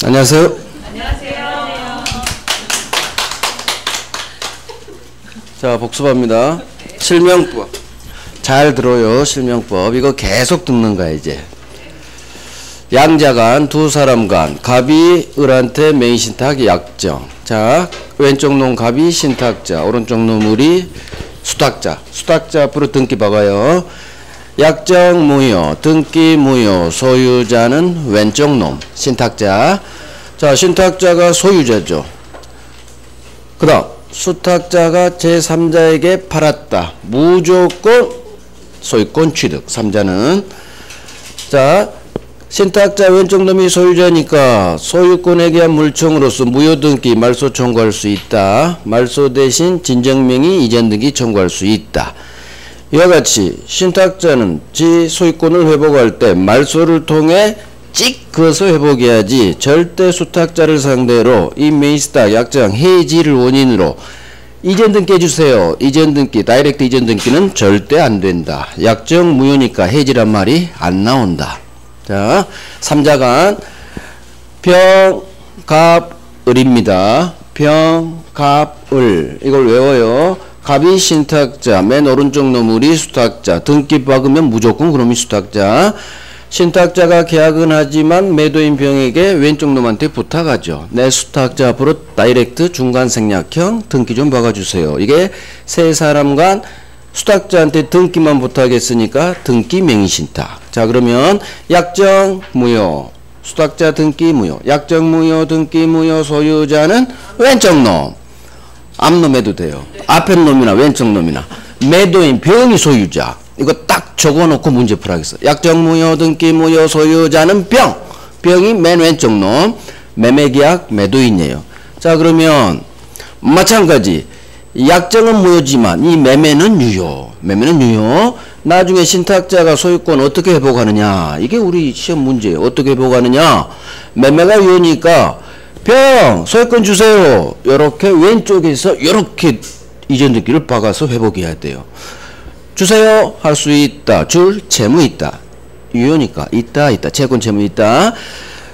안녕하세요. 안녕하세요. 자, 복습합니다. 실명법. 잘 들어요. 실명법. 이거 계속 듣는 거야, 이제. 양자간, 두 사람 간, 갑이 을한테 맹신탁 약정. 자, 왼쪽 놈 갑이 신탁자, 오른쪽 놈 을이 수탁자. 수탁자 앞으로 등기 박아요. 약정 무효, 등기 무효, 소유자는 왼쪽 놈, 신탁자. 자, 신탁자가 소유자죠. 그 다음, 수탁자가 제3자에게 팔았다. 무조건 소유권 취득, 3자는. 자, 신탁자 왼쪽 놈이 소유자니까 소유권에 대한 물청으로서 무효등기 말소 청구할 수 있다. 말소 대신 진정명의 이전등기 청구할 수 있다. 이와 같이 신탁자는 지 소유권을 회복할 때 말소를 통해 찍 그어서 회복해야지 절대 수탁자를 상대로 이 메이스탁 약정 해지를 원인으로 이전등기 해주세요. 이전등기 다이렉트 이전등기는 절대 안된다. 약정 무효니까 해지란 말이 안 나온다. 자, 3자간 평, 갑, 을입니다. 평, 갑, 을. 이걸 외워요. 갑이 신탁자, 맨 오른쪽 놈 을이 수탁자. 등기 박으면 무조건 그놈이 수탁자. 신탁자가 계약은 하지만 매도인 병에게 왼쪽 놈한테 부탁하죠. 내 수탁자 앞으로 다이렉트 중간 생략형 등기 좀 박아주세요. 이게 세 사람 간 수탁자한테 등기만 부탁했으니까 등기 맹신탁. 자, 그러면 약정 무효, 수탁자 등기 무효, 약정 무효, 등기 무효, 소유자는 왼쪽 놈. 앞놈 해도 돼요. 앞에 놈이나 왼쪽 놈이나. 매도인 병이 소유자. 이거 딱 적어놓고 문제 풀어야겠어. 약정 무효, 등기 무효, 소유자는 병. 병이 맨 왼쪽 놈. 매매계약 매도인이에요. 자, 그러면 마찬가지. 약정은 무효지만 이 매매는 유효. 매매는 유효. 나중에 신탁자가 소유권 어떻게 회복하느냐. 이게 우리 시험 문제예요. 어떻게 회복하느냐. 매매가 유효니까 병 소유권 주세요. 요렇게 왼쪽에서 요렇게 이전등기를 박아서 회복해야 돼요. 주세요 할 수 있다. 줄 채무 있다. 유효니까 있다. 채권 채무 있다.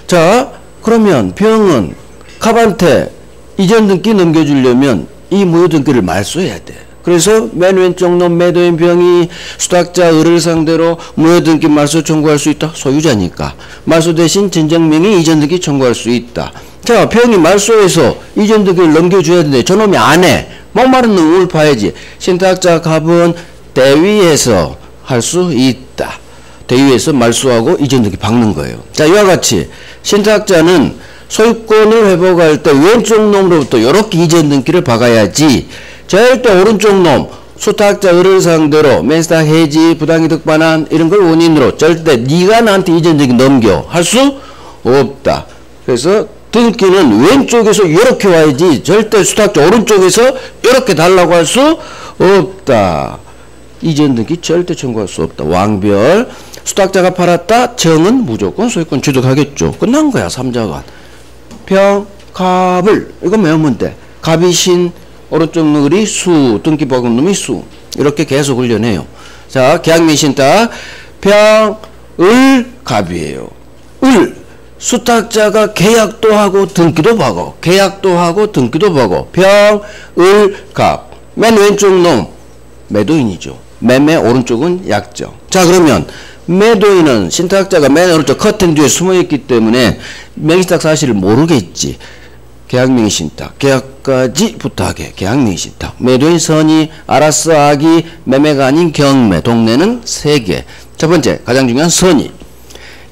자, 그러면 병은 갑한테 이전등기 넘겨주려면 이 무효등기를 말소해야 돼. 그래서 맨 왼쪽 놈 매도인 병이 수탁자 을을 상대로 무효등기 말소 청구할 수 있다. 소유자니까. 말소 대신 진정명의 이전등기 청구할 수 있다. 자, 병이 말소해서 이전등기를 넘겨줘야 되는데 저놈이 안 해. 목마른 놈 울 파야지. 신탁자 갑은 대위에서 할 수 있다. 대위에서 말소하고 이전등기 박는 거예요. 자, 이와 같이 신탁자는 소유권을 회복할 때 왼쪽 놈으로부터 이렇게 이전등기를 박아야지 절대 오른쪽 놈 수탁자 을을 상대로 맨스탁 해지 부당이득 반환 이런 걸 원인으로 절대 네가 나한테 이전등기 넘겨 할 수 없다. 그래서 등기는 왼쪽에서 이렇게 와야지 절대 수탁자 오른쪽에서 이렇게 달라고 할 수 없다. 이전등기 절대 청구할 수 없다. 왕별. 수탁자가 팔았다. 정은 무조건 소유권 취득하겠죠. 끝난 거야. 3자간. 평, 갑을 이거 외우면 돼. 갑이 신, 오른쪽 을이 수, 등기 박은 놈이 수. 이렇게 계속 훈련해요. 자, 계약맹신탁 평, 을, 갑이에요. 을, 수탁자가 계약도 하고 등기도 박어. 계약도 하고 등기도 박어. 평, 을, 갑. 맨 왼쪽 놈 매도인이죠. 매매 오른쪽은 약정. 자, 그러면 매도인은 신탁자가 맨 오른쪽 커튼 뒤에 숨어있기 때문에 명의신탁 사실을 모르겠지. 계약명의신탁. 계약까지 부탁해. 계약명의신탁. 매도인 선의, 알아서 하기, 매매가 아닌 경매. 동네는 3개. 첫 번째, 가장 중요한 선의.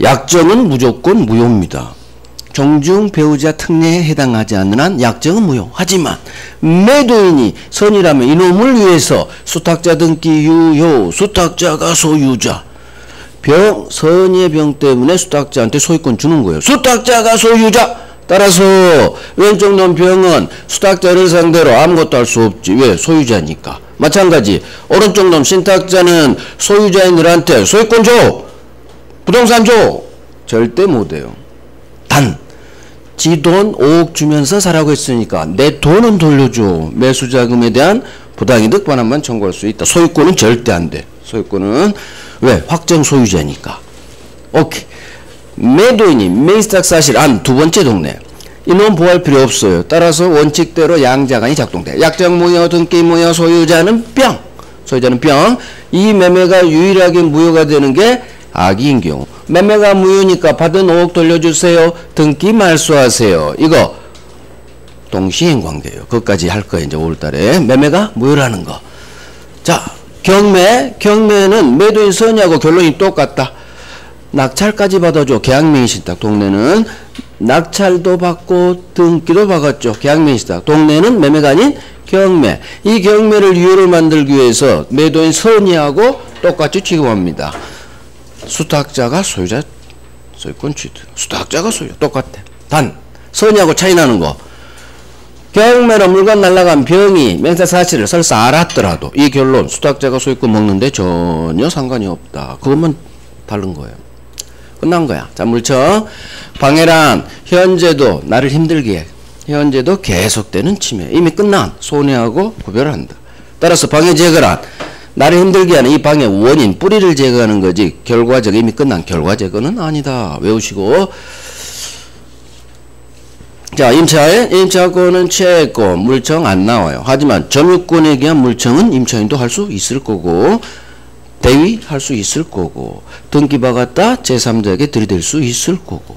약정은 무조건 무효입니다. 종중 배우자 특례에 해당하지 않는 한 약정은 무효. 하지만 매도인이 선의라면 이놈을 위해서 수탁자 등기 유효, 수탁자가 소유자. 병, 선의의 병 때문에 수탁자한테 소유권 주는 거예요. 수탁자가 소유자. 따라서 왼쪽 놈 병은 수탁자를 상대로 아무것도 할 수 없지. 왜? 소유자니까. 마찬가지 오른쪽 놈 신탁자는 소유자인들한테 소유권 줘. 부동산 줘. 절대 못해요. 단 지 돈 5억 주면서 사라고 했으니까 내 돈은 돌려줘. 매수자금에 대한 부당이득 반환만 청구할 수 있다. 소유권은 절대 안 돼. 소유권은 왜? 확정 소유자니까. 오케이. 매도인이 맹신탁 사실 안 두 번째 동네. 이놈 보호할 필요 없어요. 따라서 원칙대로 양자간이 작동돼. 약정 무효, 등기 무효, 소유자는 뿅. 소유자는 뿅. 이 매매가 유일하게 무효가 되는 게 악의인 경우. 매매가 무효니까 받은 5억 돌려주세요. 등기 말소하세요. 이거 동시행 관계예요. 그것까지 할 거예요. 이제 5월달에 매매가 무효라는 거. 자, 경매는 매도인 선의하고 결론이 똑같다. 낙찰까지 받아줘. 계약맹신탁. 동네는 낙찰도 받고 등기도 받았죠. 계약맹신탁. 동네는 매매가 아닌 경매. 이 경매를 유효를 만들기 위해서 매도인 선의하고 똑같이 취급합니다. 수탁자가 소유자 소유권 취득. 수탁자가 소유 똑같아. 단 선의하고 차이 나는 거. 경매로 물건 날라간 병이 맹세 사실을 설사 알았더라도 이 결론 수탁자가 소유권 먹는데 전혀 상관이 없다. 그것만 다른 거예요. 끝난 거야. 자, 물청. 방해란 현재도 나를 힘들게 해. 현재도 계속되는 침해. 이미 끝난 손해하고 구별을 한다. 따라서 방해 제거란 나를 힘들게 하는 이 방해 원인 뿌리를 제거하는 거지 결과적 이미 끝난 결과 제거는 아니다. 외우시고. 자, 임차권은 채권, 물청 안 나와요. 하지만 점유권에 대한 물청은 임차인도 할 수 있을 거고 대위 할 수 있을 거고 등기 박았다 제3자에게 들이댈 수 있을 거고.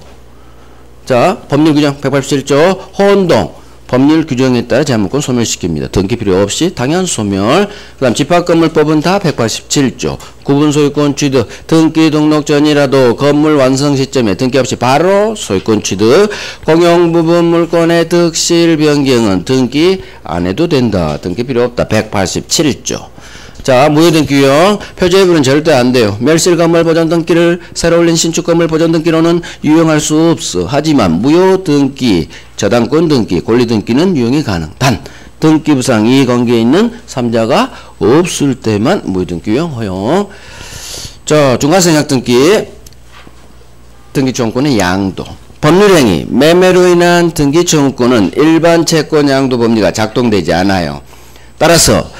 자, 법률 규정 187조 혼동 법률 규정에 따라 제한물권 소멸시킵니다. 등기 필요 없이 당연 소멸. 그 다음 집합건물법은 다 187조 구분소유권 취득 등기 등록 전이라도 건물 완성 시점에 등기 없이 바로 소유권 취득. 공용부분 물권의 득실 변경은 등기 안 해도 된다. 등기 필요 없다. 187조. 자, 무효등기 유형 표제부는 절대 안 돼요. 멸실건물 보존등기를 새로 올린 신축건물 보존등기로는 유용할 수 없어. 하지만 무효등기, 저당권 등기, 권리등기는 유용이 가능. 단 등기부상 이해관계에 있는 3자가 없을 때만 무효등기 유형 허용. 자, 중과세약 등기 등기청구권의 양도. 법률행위 매매로 인한 등기청구권은 일반 채권 양도 법리가 작동되지 않아요. 따라서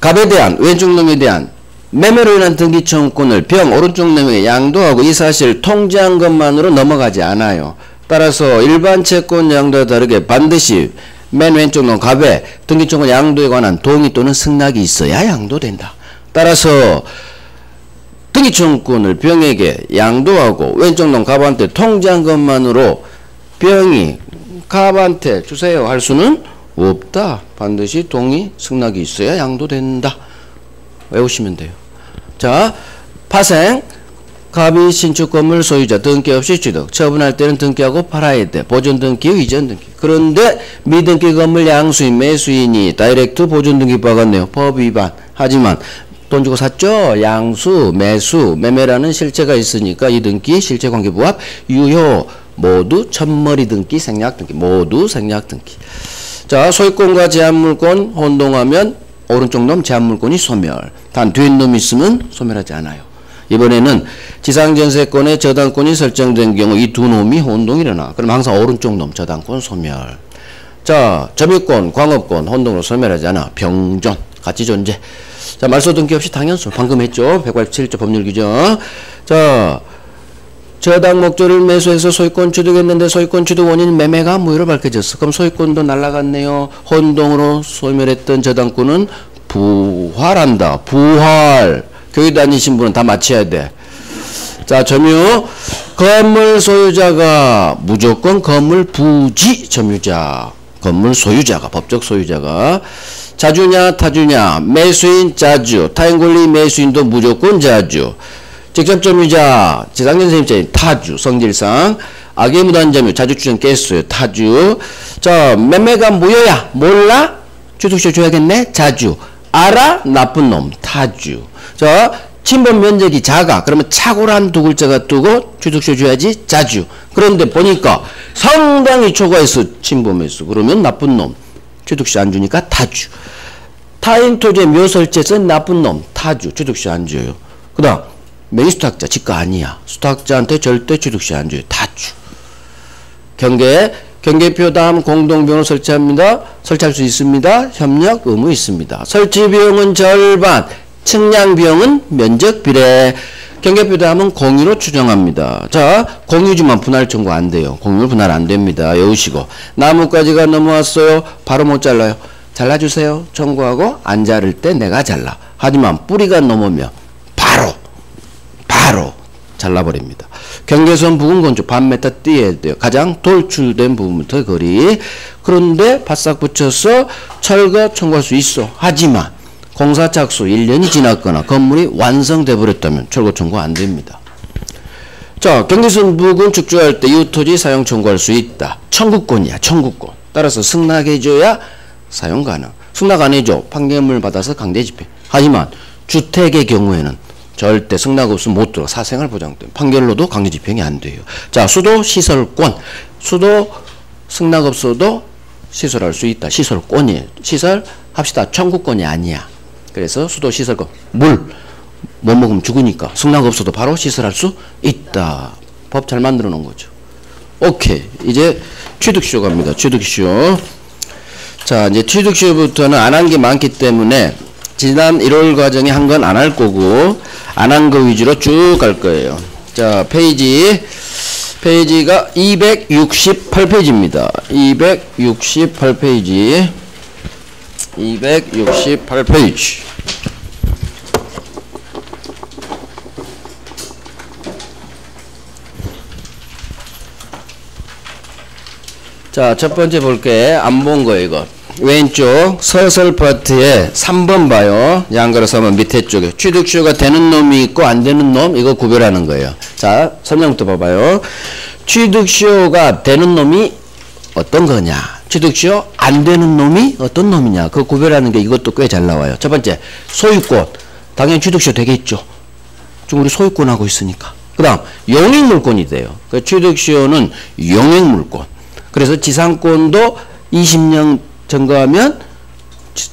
갑에 대한 왼쪽 놈에 대한 매매로 인한 등기청구권을 병 오른쪽 놈에게 양도하고 이 사실을 통지한 것만으로 넘어가지 않아요. 따라서 일반 채권 양도와 다르게 반드시 맨 왼쪽 놈 갑에 등기청구권 양도에 관한 동의 또는 승낙이 있어야 양도된다. 따라서 등기청구권을 병에게 양도하고 왼쪽 놈 갑한테 통지한 것만으로 병이 갑한테 주세요 할 수는 없다. 반드시 동의, 승낙이 있어야 양도된다. 외우시면 돼요. 자, 파생. 갑이 신축 건물 소유자 등기 없이 취득. 처분할 때는 등기하고 팔아야 돼. 보존 등기, 이전 등기. 그런데 미등기 건물 양수인, 매수인이 다이렉트 보존 등기 박았네요. 법 위반. 하지만 돈 주고 샀죠? 양수, 매수, 매매라는 실체가 있으니까 이 등기 실체관계 부합 유효. 모두 첫머리 등기, 생략 등기. 모두 생략 등기. 자, 소유권과 제한물권 혼동하면 오른쪽 놈 제한물권이 소멸. 단 뒷놈 있으면 소멸하지 않아요. 이번에는 지상전세권의 저당권이 설정된 경우 이 두 놈이 혼동이 일어나. 그럼 항상 오른쪽 놈 저당권 소멸. 자, 점유권, 광업권 혼동으로 소멸하지 않아. 병존, 같이 존재. 자, 말소 등기 없이 당연소. 방금 했죠. 187조 법률 규정. 자, 저당 목조를 매수해서 소유권 취득했는데 소유권 취득 원인 매매가 무효로 밝혀졌어. 그럼 소유권도 날라갔네요. 혼동으로 소멸했던 저당권은 부활한다. 부활. 교회 다니신 분은 다 맞춰야 돼. 자, 점유. 건물 소유자가 무조건 건물 부지 점유자. 건물 소유자가, 법적 소유자가. 자주냐 타주냐. 매수인 자주. 타인권리 매수인도 무조건 자주. 직접 점유자, 지상전세 임차인 타주, 성질상. 악의 무단 점유, 자주추전 깼어요. 타주. 자, 매매가 무효야. 몰라? 취득세 줘야겠네? 자주. 알아? 나쁜 놈. 타주. 자, 침범 면적이 작아. 그러면 착오란 두 글자가 뜨고 취득세 줘야지. 자주. 그런데 보니까 상당히 초과해서 침범했어. 그러면 나쁜 놈. 취득세 안 주니까 타주. 타인 토지의 묘설지에서 나쁜 놈. 타주. 취득세 안 줘요. 그 다음. 맹수탁자, 지가 아니야. 수탁자한테 절대 취득세 안 줘요. 타주. 경계표 다음 공동비용을 설치합니다. 설치할 수 있습니다. 협력 의무 있습니다. 설치 비용은 절반, 측량 비용은 면적 비례. 경계부담은 공유로 추정합니다. 자, 공유지만 분할 청구 안 돼요. 공유 분할 안 됩니다. 외우시고. 나뭇가지가 넘어왔어요. 바로 못 잘라요. 잘라주세요. 청구하고 안 자를 때 내가 잘라. 하지만 뿌리가 넘으면 바로 잘라버립니다. 경계선 부근 건조 반메타 띄어야 돼요. 가장 돌출된 부분부터 거리. 그런데 바싹 붙여서 철거 청구할 수 있어. 하지만 공사 착수 1년이 지났거나 건물이 완성돼 버렸다면 철거 청구 안 됩니다. 자, 경계선 부근 축조할 때 이웃토지 사용 청구할 수 있다. 청구권이야. 청구권. 따라서 승낙해줘야 사용 가능. 승낙 안 해줘. 판결문을 받아서 강제 집행. 하지만 주택의 경우에는 절대 승낙 없으면 못 들어. 사생활 보장돼. 판결로도 강제 집행이 안 돼요. 자, 수도 시설권. 수도 승낙 없어도 시설할 수 있다. 시설권이에요. 시설 합시다. 청구권이 아니야. 그래서 수도 시설권. 물. 못 먹으면 죽으니까 승낙 없어도 바로 시설할 수 있다. 법 잘 만들어 놓은 거죠. 오케이. 이제 취득쇼 갑니다. 취득쇼. 자, 이제 취득쇼부터는 안 한 게 많기 때문에 지난 1월 과정에 한 건 안 할 거고 안 한 거 위주로 쭉 갈 거예요. 자, 페이지가 268페이지입니다. 268페이지. 268페이지. 자, 첫 번째 볼게. 안 본 거 이거. 왼쪽 서설 파트에 3번 봐요. 양가로 서면 밑에 쪽에 취득쇼가 되는 놈이 있고 안 되는 놈 이거 구별하는 거예요. 자, 설명부터 봐봐요. 취득쇼가 되는 놈이 어떤 거냐, 취득쇼 안 되는 놈이 어떤 놈이냐, 그 구별하는 게 이것도 꽤 잘 나와요. 첫 번째 소유권. 당연히 취득쇼 되겠죠. 지금 우리 소유권 하고 있으니까. 그 다음 용익물권이 돼요. 그 취득쇼는 용익물권. 그래서 지상권도 20년 증거하면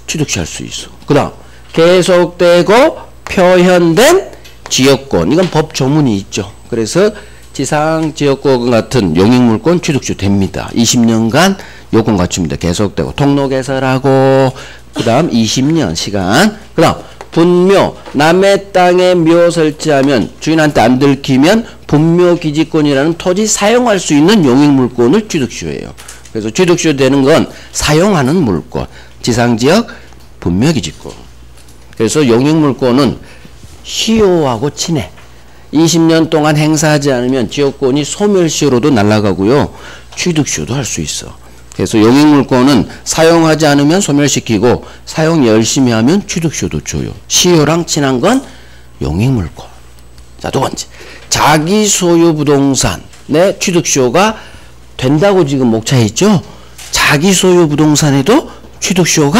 취득시할 수 있어. 그 다음 계속되고 표현된 지역권. 이건 법 조문이 있죠. 그래서 지상지역권 같은 용익물권 취득시 됩니다. 20년간 요건 갖춥니다. 계속되고 통로 개설하고 그 다음 20년 시간. 그 다음 분묘. 남의 땅에 묘 설치하면 주인한테 안 들키면 분묘기지권이라는 토지 사용할 수 있는 용익물권을 취득시효예요. 그래서 취득시효 되는 건 사용하는 물권, 지상지역 분묘기지권. 그래서 용익물권은 시효하고 친해. 20년 동안 행사하지 않으면 지역권이 소멸시효로도 날아가고요. 취득시효도 할 수 있어. 그래서 용익물권은 사용하지 않으면 소멸시키고 사용 열심히 하면 취득시효도 줘요. 시효랑 친한 건 용익물권. 자, 두 번째. 자기 소유 부동산의 취득시효가 된다고 지금 목차에 있죠? 자기 소유 부동산에도 취득시효가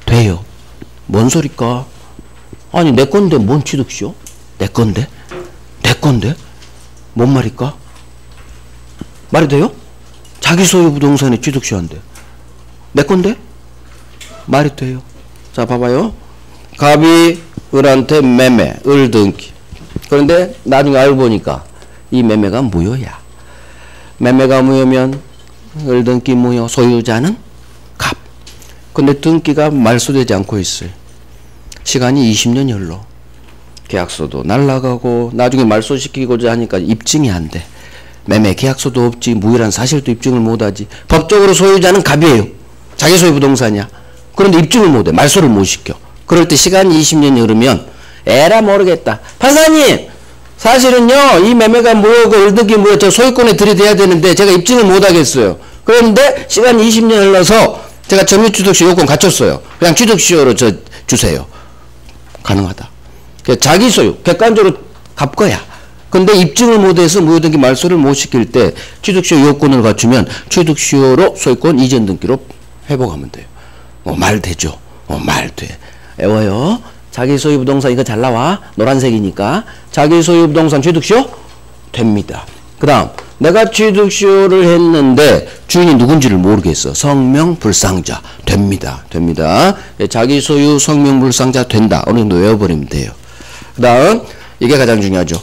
돼요. 뭔 소리까? 아니, 내 건데 뭔 취득시효? 내 건데? 내 건데? 뭔 말일까? 말이 돼요? 자기 소유 부동산에 취득시효 안 돼. 내 건데? 말이 돼요. 자, 봐봐요. 갑이 을한테 매매, 을 등기. 그런데 나중에 알고 보니까 이 매매가 무효야. 매매가 무효면 을 등기 무효, 소유자는 갑. 근데 등기가 말소되지 않고 있어요. 시간이 20년이 흘러. 계약서도 날라가고 나중에 말소시키고자 하니까 입증이 안 돼. 매매 계약서도 없지, 무효란 사실도 입증을 못하지. 법적으로 소유자는 갑이에요. 자기 소유 부동산이야. 그런데 입증을 못해. 말소를 못 시켜. 그럴 때 시간이 20년이 흐르면 에라 모르겠다. 판사님, 사실은요 이 매매가 무효고 을등기 무효, 저 소유권에 들이대야 되는데 제가 입증을 못하겠어요. 그런데 시간이 20년 흘러서 제가 점유취득시효 요건 갖췄어요. 그냥 취득시효로 저 주세요. 가능하다. 자기 소유, 객관적으로 갑 거야. 근데 입증을 못해서 무효등기 말소를 못 시킬 때 취득시효 요건을 갖추면 취득시효로 소유권 이전 등기로 회복하면 돼요. 말 되죠? 말 돼. 외워요. 자기 소유 부동산 이거 잘 나와. 노란색이니까. 자기 소유 부동산 취득시효 됩니다. 그 다음 내가 취득시효를 했는데 주인이 누군지를 모르겠어. 성명불상자 됩니다. 됩니다. 자기 소유 성명불상자 된다. 어느 정도 외워버리면 돼요. 그 다음 이게 가장 중요하죠.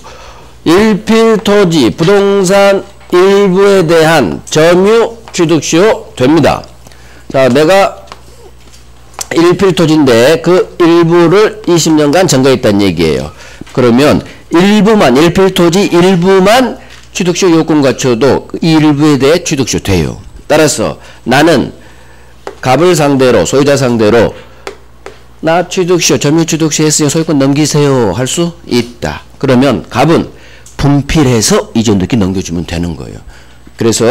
일필토지 부동산 일부에 대한 점유 취득시효 됩니다. 자, 내가 일필토지인데 그 일부를 20년간 점거했다는 얘기예요. 그러면 일부만, 일필토지 일부만 취득시효 요건 갖춰도 이 일부에 대해 취득시효 돼요. 따라서 나는 갑을 상대로, 소유자 상대로 나 취득시효, 점유취득시효 했으니 소유권 넘기세요 할 수 있다. 그러면 갑은 분필해서 이전등기 넘겨주면 되는 거예요. 그래서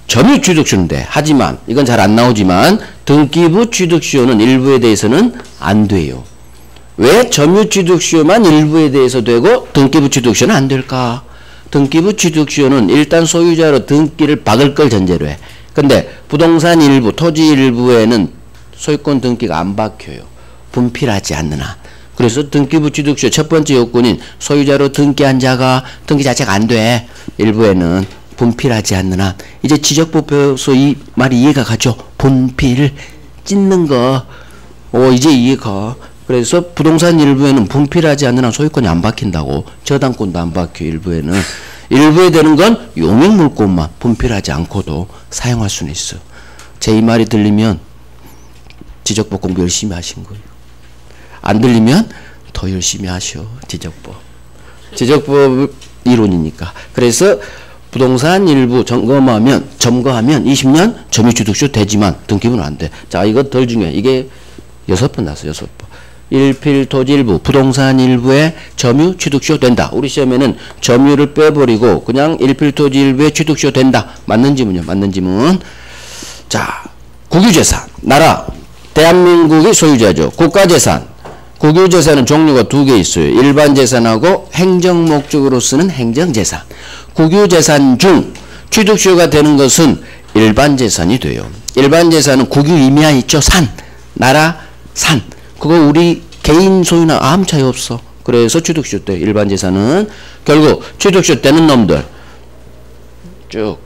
점유취득시효인데, 하지만 이건 잘 안 나오지만 등기부 취득시효는 일부에 대해서는 안 돼요. 왜 점유취득시효만 일부에 대해서 되고 등기부 취득시효는 안 될까? 등기부 취득시효는 일단 소유자로 등기를 박을 걸 전제로 해. 근데 부동산 일부, 토지 일부에는 소유권 등기가 안 박혀요. 분필하지 않는 한. 그래서 등기부 취득시효 첫 번째 요건인 소유자로 등기한 자가 등기 자체가 안 돼. 일부에는 분필하지 않는 한. 이제 지적법 배워서 이 말이 이해가 가죠. 분필 찢는 거. 이제 이해가. 그래서 부동산 일부에는 분필하지 않는 한 소유권이 안 박힌다고. 저당권도 안 박혀. 일부에는. 일부에 되는 건 용익물권만 분필하지 않고도 사용할 수는 있어. 제 이 말이 들리면 지적법 공부 열심히 하신 거예요. 안 들리면 더 열심히 하셔. 지적법. 지적법 이론이니까. 그래서 부동산 일부 점거하면 20년 점유취득시효 되지만 등기부는 안 돼. 자, 이거 덜 중요해. 이게 6번 나왔어. 6번. 일필토지 일부, 부동산 일부에 점유취득시효 된다. 우리 시험에는 점유를 빼버리고 그냥 일필토지 일부에 취득시효 된다. 맞는 지문이요. 맞는 지문. 자, 국유재산. 나라. 대한민국이 소유자죠. 국가재산. 국유재산은 종류가 두 개 있어요. 일반재산하고 행정목적으로 쓰는 행정재산. 국유재산 중 취득시효가 되는 것은 일반재산이 돼요. 일반재산은 국유 임야 있죠. 산. 나라, 산. 그거 우리 개인 소유나 아무 차이 없어. 그래서 취득시효 때 일반재산은 결국 취득시효 되는 놈들 쭉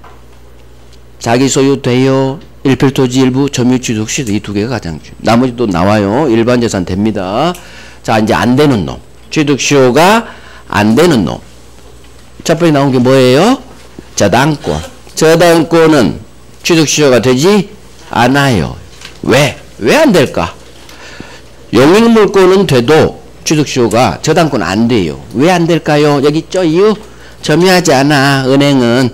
자기 소유 돼요. 일필토지 일부 점유취득시효 이 두 개가 가장 중요해요. 나머지도 나와요. 일반재산 됩니다. 자, 이제 안 되는 놈. 취득시효가 안 되는 놈. 첫 번째 나온 게 뭐예요? 저당권. 저당권은 취득시효가 되지 않아요. 왜? 왜 안 될까? 용익물권은 돼도 취득시효가 저당권은 안 돼요. 왜 안 될까요? 여기 있죠? 이유? 점유하지 않아. 은행은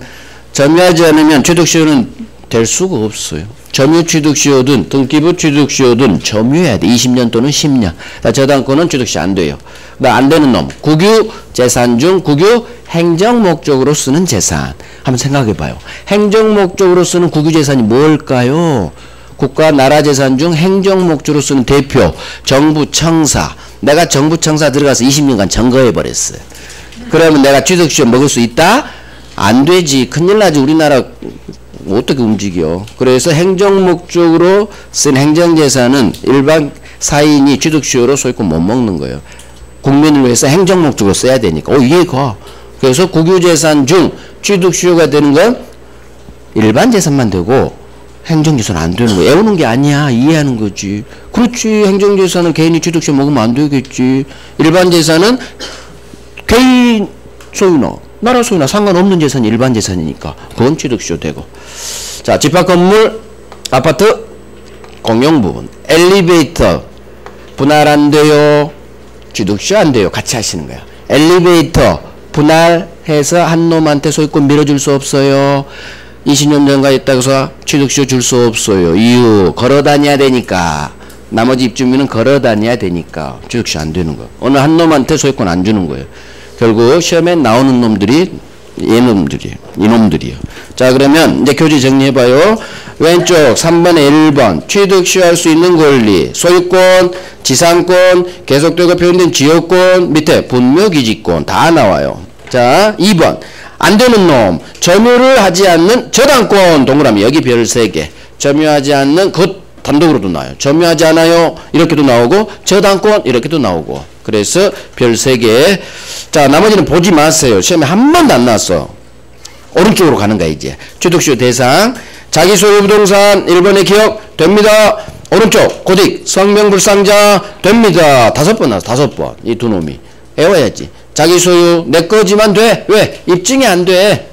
점유하지 않으면 취득시효는 될 수가 없어요. 점유취득시효든 등기부 취득시효든 점유해야 돼. 20년 또는 10년. 저당권은 취득시효 안 돼요. 안 되는 놈. 국유재산 중 국유 행정목적으로 쓰는 재산. 한번 생각해봐요. 행정목적으로 쓰는 국유재산이 뭘까요? 국가 나라재산 중 행정목적으로 쓰는 대표 정부청사. 내가 정부청사 들어가서 20년간 점거해버렸어요. 그러면 내가 취득시효 먹을 수 있다? 안 되지. 큰일 나지. 우리나라 어떻게 움직여. 그래서 행정목적으로 쓴 행정재산은 일반 사인이 취득시효로 소유권 못 먹는 거예요. 국민을 위해서 행정목적으로 써야 되니까. 이해가. 그래서 국유재산 중 취득시효가 되는 건 일반재산만 되고 행정재산은 안 되는 거야. 애우는 게 아니야. 이해하는 거지. 그렇지. 행정재산은 개인이 취득시효 먹으면 안 되겠지. 일반재산은 개인 소유나 나라 소유나 상관없는 재산이 일반재산이니까 그건 취득시효 되고. 자, 집합건물, 아파트, 공용부분, 엘리베이터 분할 안 돼요. 취득시효 안 돼요. 같이 하시는 거야. 엘리베이터 분할해서 한 놈한테 소유권 밀어줄 수 없어요. 20년 전가 있다고 해서 취득시효 줄 수 없어요. 이유, 걸어 다녀야 되니까. 나머지 입주민은 걸어 다녀야 되니까 취득시효 안 되는 거. 어느 한 놈한테 소유권 안 주는 거예요. 결국 시험에 나오는 놈들이 이놈들이요. 자, 그러면 이제 교재 정리해봐요. 왼쪽 3번에 1번 취득시효 할 수 있는 권리, 소유권, 지상권, 계속되고 표현된 지역권, 밑에 분묘기지권 다 나와요. 자, 2번 안 되는 놈, 점유를 하지 않는 저당권, 동그라미 여기 별 3개. 점유하지 않는 것 단독으로도 나와요. 점유하지 않아요. 이렇게도 나오고 저당권 이렇게도 나오고. 그래서 별 3개. 자, 나머지는 보지 마세요. 시험에 한 번도 안 나왔어. 오른쪽으로 가는 거야 이제. 취득시효 대상. 자기 소유 부동산 1번에 기억 됩니다. 오른쪽 고딕 성명불상자 됩니다. 5번 나왔어. 5번. 이 두 놈이. 외워야지. 자기 소유 내 거지만 돼. 왜? 입증이 안 돼.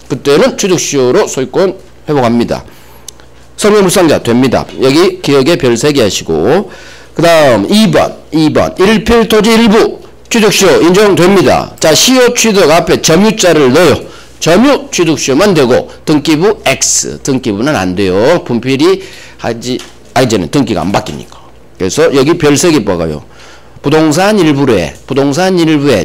그때는 취득시효로 소유권 회복합니다. 성명불상자 됩니다. 여기 기억에 별 3개 하시고 그 다음 2번 일필토지 일부 취득시효 인정됩니다. 자, 시효 취득 앞에 점유자를 넣어요. 점유 취득시효만 되고 등기부 X 등기부는 안 돼요. 분필이 이제는 등기가 안 바뀌니까. 그래서 여기 별 3개 박아요. 부동산 일부에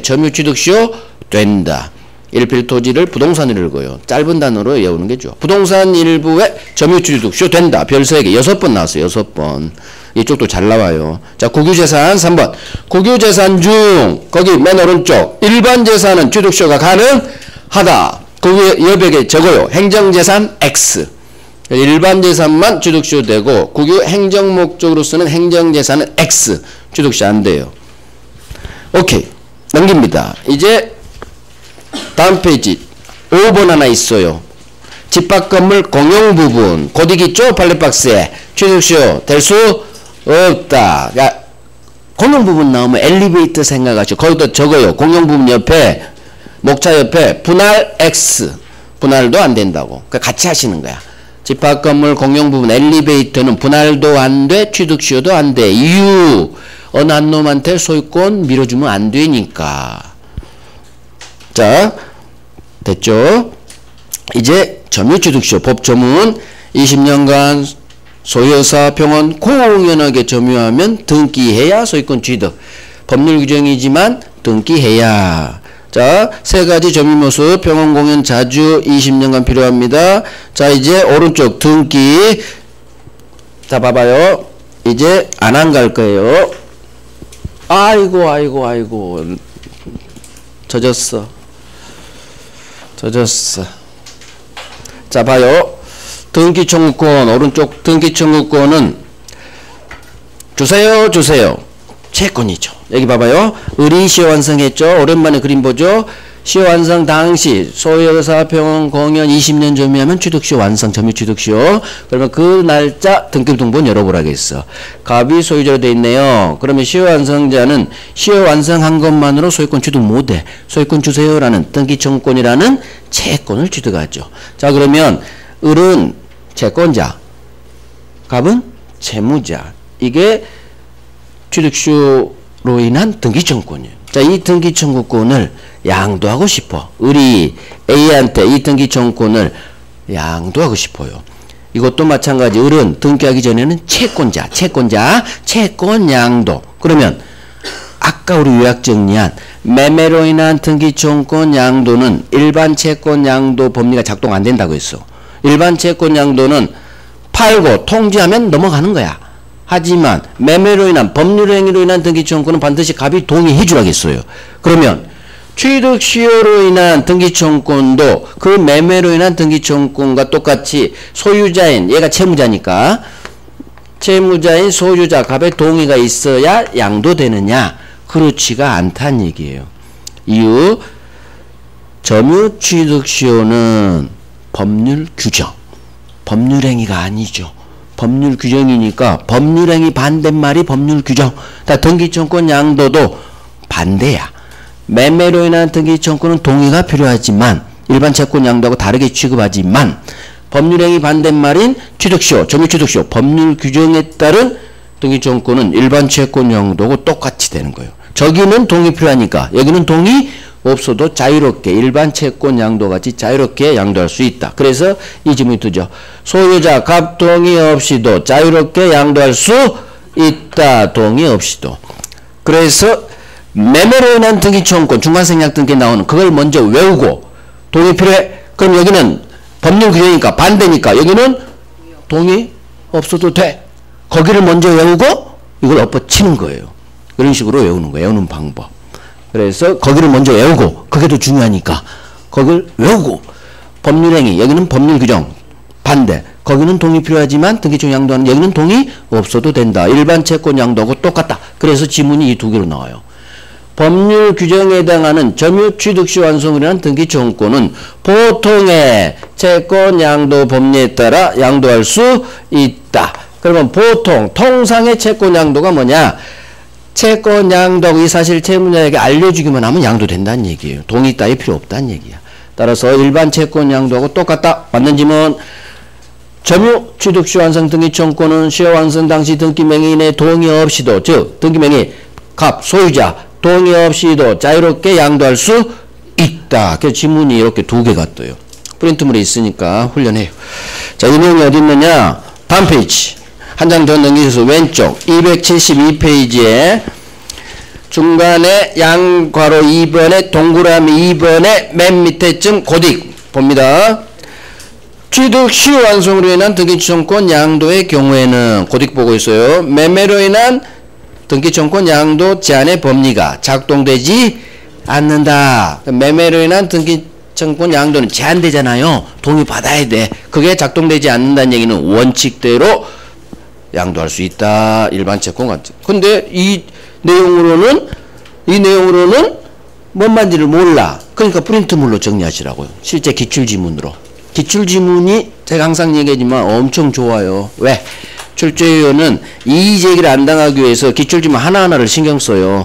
점유 취득시효 된다. 일필토지를 부동산을 읽어요. 짧은 단어로 외우는 게 좋아. 부동산 일부에 점유 취득시효 된다. 별 3개 6번 나왔어요. 6번. 이쪽도 잘 나와요. 자, 국유재산 3번. 국유재산 중 거기 맨 오른쪽 일반 재산은 취득시효가 가능하다. 그 여백에 적어요. 행정재산 X. 일반 재산만 취득시효 되고 국유 행정 목적으로 쓰는 행정재산은 X. 취득시효 안 돼요. 오케이. 넘깁니다. 이제 다음 페이지 5번 하나 있어요. 집합 건물 공용 부분 고딕 있죠? 팔레박스에 취득시효 될 수 없다. 그러니까 공용 부분 나오면 엘리베이터 생각하시고 거기도 적어요. 공용 부분 옆에 목차 옆에 분할 X 분할도 안 된다고. 그러니까 같이 하시는 거야. 집합 건물 공용 부분 엘리베이터는 분할도 안 돼, 취득시효도 안 돼. 이유 어느 한 놈한테 소유권 밀어주면 안 되니까. 자, 됐죠? 이제 점유취득시효 법조문 20년간 소유사 병원 공연하게 점유하면 등기해야 소유권 취득. 법률 규정이지만 등기해야. 자, 3가지 점유 모습 병원 공연 자주 20년간 필요합니다. 자, 이제 오른쪽 등기. 자, 봐봐요. 이제 안 갈 거예요. 아이고. 젖었어. 자, 봐요. 등기 청구권, 오른쪽 등기 청구권은 주세요. 채권이죠. 여기 봐봐요. 의리 시효 완성했죠. 오랜만에 그림 보죠. 시효 완성 당시 소유사 병원 공연 20년 점유하면 취득시효 완성, 점유 취득시효. 그러면 그 날짜 등기 등본 열어보라겠어. 갑이 소유자로 돼 있네요. 그러면 시효 완성자는 시효 완성한 것만으로 소유권 취득 못해. 소유권 주세요라는 등기 청구권이라는 채권을 취득하죠. 자, 그러면 을은 채권자, 갑은 채무자. 이게 취득시효로 인한 등기 청구권이에요. 자, 이 등기 청구권을 양도하고 싶어. 을이 A한테 이 등기 청구권을 양도하고 싶어요. 이것도 마찬가지. 을은 등기하기 전에는 채권자, 채권 양도. 그러면 아까 우리 요약 정리한 매매로 인한 등기 청구권 양도는 일반 채권 양도 법리가 작동 안 된다고 했어. 일반 채권 양도는 팔고 통지하면 넘어가는 거야. 하지만 매매로 인한 법률 행위로 인한 등기 청구권은 반드시 갑이 동의해 주라겠어요. 그러면 취득시효로 인한 등기 청구권도 그 매매로 인한 등기 청구권과 똑같이 소유자인, 얘가 채무자니까 채무자인 소유자 갑의 동의가 있어야 양도되느냐? 그렇지가 않다는 얘기예요. 이유, 점유 취득시효는 법률 규정, 법률 행위가 아니죠. 법률 규정이니까 법률 행위 반대말이 법률 규정. 등기청구권 양도도 반대야. 매매로 인한 등기청구권은 동의가 필요하지만 일반 채권 양도하고 다르게 취급하지만 법률 행위 반대말인 취득시효, 점유취득시효, 법률 규정에 따른 등기청구권은 일반 채권 양도하고 똑같이 되는 거예요. 저기는 동의 필요하니까 여기는 동의 없어도 자유롭게 일반 채권 양도 같이 자유롭게 양도할 수 있다. 그래서 이 질문이 뜨죠. 소유자 갑 동의 없이도 자유롭게 양도할 수 있다. 동의 없이도. 그래서 매매로 인한 등기청구권 중간생략 등기에 나오는 그걸 먼저 외우고 동의 필요해. 그럼 여기는 법률 규정이니까 반대니까 여기는 동의 없어도 돼. 거기를 먼저 외우고 이걸 엎어치는 거예요. 그런 식으로 외우는 거예요. 외우는 방법. 그래서 거기를 먼저 외우고 그게 더 중요하니까 거기를 외우고 법률행위 여기는 법률 규정 반대 거기는 동의 필요하지만 등기청 양도하는 여기는 동의 없어도 된다. 일반 채권 양도하고 똑같다. 그래서 지문이 이 두 개로 나와요. 법률 규정에 해당하는 점유 취득시 완성을 위한 등기청구권은 보통의 채권 양도 법리에 따라 양도할 수 있다. 그러면 보통 통상의 채권 양도가 뭐냐? 채권 양도하고 이 사실 채무자에게 알려주기만 하면 양도된다는 얘기예요. 동의 따위 필요 없다는 얘기야. 따라서 일반 채권 양도하고 똑같다. 맞는 지문 점유 취득시 완성 등기 청구는 시효 완성 당시 등기 명의인의 동의 없이도, 즉 등기 명의 갑 소유자 동의 없이도 자유롭게 양도할 수 있다. 그래서 지문이 이렇게 두 개가 떠요. 프린트물이 있으니까 훈련해요. 자, 이 내용이 어디 있느냐? 다음 페이지. 한 장 더 넘기셔서 왼쪽 272페이지에 중간에 양괄호 2번에 동그라미 2번에 맨 밑에쯤 고딕 봅니다. 취득 시효 완성으로 인한 등기청권 양도의 경우에는 고딕 보고 있어요. 매매로 인한 등기청권 양도 제한의 법리가 작동되지 않는다. 매매로 인한 등기청권 양도는 제한되잖아요. 동의받아야 돼. 그게 작동되지 않는다는 얘기는 원칙대로 양도할 수 있다. 일반 채권 같은. 근데 이 내용으로는 뭔 말인지를 몰라. 그러니까 프린트물로 정리하시라고요. 실제 기출지문으로. 기출지문이 제가 항상 얘기하지만 엄청 좋아요. 왜? 출제위원은 이의제기를 안 당하기 위해서 기출지문 하나하나를 신경 써요.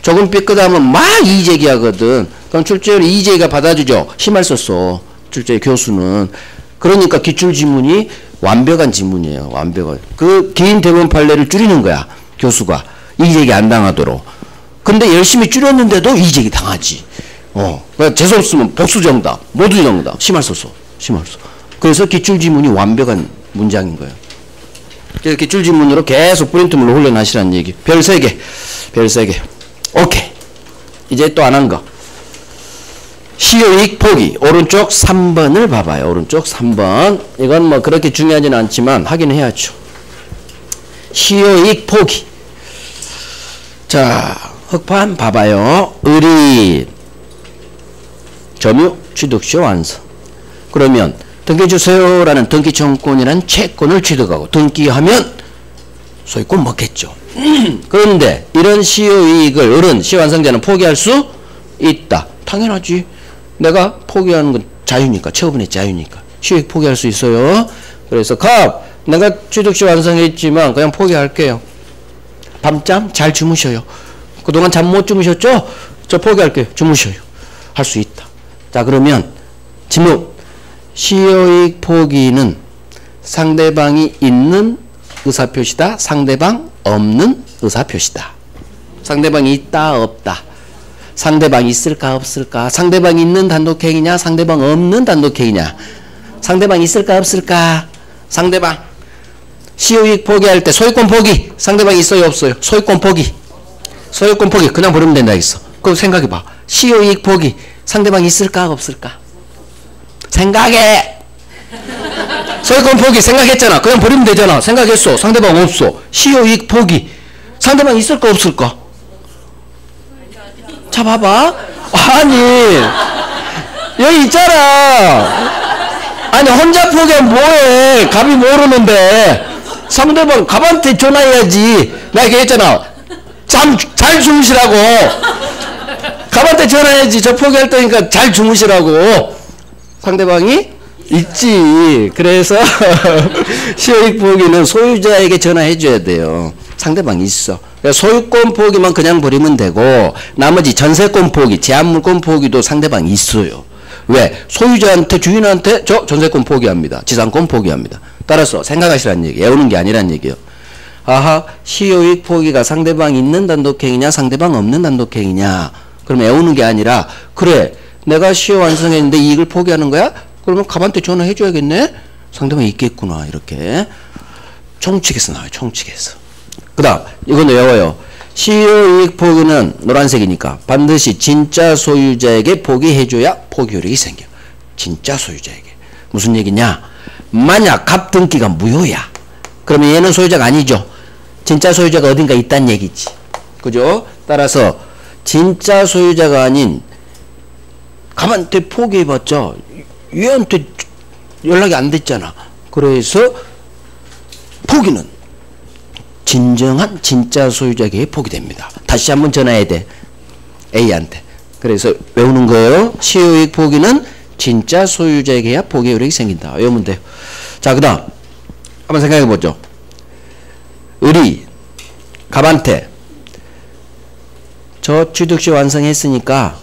조금 삐끗하면 막 이의제기하거든. 그럼 출제위원은 이의제기가 받아주죠. 심할 썼어. 출제 교수는. 그러니까 기출지문이 완벽한 지문이에요. 완벽한. 그 긴 대본 판례를 줄이는 거야. 교수가. 이의제기 안 당하도록. 근데 열심히 줄였는데도 이의제기 당하지. 그러니까 재수없으면 복수정답. 모두 정답. 심할 썼어. 심할수. 그래서 기출지문이 완벽한 문장인 거예요. 그래서 기출지문으로 계속 프린트물로 훈련하시라는 얘기. 별 3개. 별 3개. 오케이. 이제 또 안 한 거. 시효이익 포기. 오른쪽 3번을 봐봐요. 오른쪽 3번. 이건 뭐 그렇게 중요하지는 않지만 하긴 해야죠. 시효이익 포기. 자, 흑판 봐봐요. 의리. 점유 취득시효 완성. 그러면 등기주세요라는 등기청권이라는 채권을 취득하고 등기하면 소유권 먹겠죠. 그런데 이런 시효이익을 을은 시효완성자는 포기할 수 있다. 당연하지. 내가 포기하는 건 자유니까. 처분의 자유니까. 시효이익 포기할 수 있어요. 그래서 갑 내가 취득시 완성했지만 그냥 포기할게요. 밤잠 잘 주무셔요. 그동안 잠 못 주무셨죠? 저 포기할게요. 주무셔요. 할 수 있다. 자, 그러면 지목 시효이익 포기는 상대방이 있는 의사표시다. 상대방 없는 의사표시다. 상대방이 있다 없다. 상대방이 있을까 없을까. 상대방이 있는 단독행위냐 상대방 없는 단독행위냐. 상대방 있을까 없을까. 상대방. 시효이익 포기할 때 소유권 포기. 상대방이 있어요 없어요. 소유권 포기. 소유권 포기. 그냥 버리면 된다 했어. 그거 생각해봐. 시효이익 포기. 상대방이 있을까 없을까. 생각해. 소유권 포기 생각했잖아. 그냥 버리면 되잖아. 생각했어. 상대방 없어. 시효이익 포기. 상대방 있을까 없을까? 자, 봐봐. 아니 여기 있잖아. 아니 혼자 포기하면 뭐해. 갑이 모르는데. 상대방 갑한테 전화해야지. 내가 얘기했잖아. 잘 주무시라고. 갑한테 전화해야지. 저 포기할 때니까 잘 주무시라고. 상대방이 있지. 그래서 시효이익 포기는 소유자에게 전화해줘야 돼요. 상대방이 있어. 소유권 포기만 그냥 버리면 되고 나머지 전세권 포기, 제한물권 포기도 상대방이 있어요. 왜? 소유자한테 주인한테 저 전세권 포기합니다. 지상권 포기합니다. 따라서 생각하시라는 얘기. 애우는 게 아니란 얘기예요. 아하, 시효이익 포기가 상대방 있는 단독행위냐 상대방 없는 단독행위냐. 그럼 애우는 게 아니라 그래 내가 시효 완성했는데 이익을 포기하는 거야? 그러면 갑한테 전화해줘야겠네? 상대방이 있겠구나. 이렇게 총칙에서 나와요. 총칙에서. 그 다음 이건 외워요. 시효이익 포기는 노란색이니까 반드시 진짜 소유자에게 포기해줘야 포기 효력이 생겨. 진짜 소유자에게. 무슨 얘기냐? 만약 갑 등기가 무효야. 그러면 얘는 소유자가 아니죠. 진짜 소유자가 어딘가 있다는 얘기지. 그죠? 따라서 진짜 소유자가 아닌 갑한테 포기해봤자 얘한테 연락이 안 됐잖아. 그래서 포기는 진정한 진짜 소유자에게 포기됩니다. 다시 한번 전화해야 돼. A한테. 그래서 외우는 거예요. 시효이익 포기는 진짜 소유자에게야 포기 효력이 생긴다. 외우면 돼요. 자, 그 다음 한번 생각해 보죠. 을이 갑한테 저 취득시 완성했으니까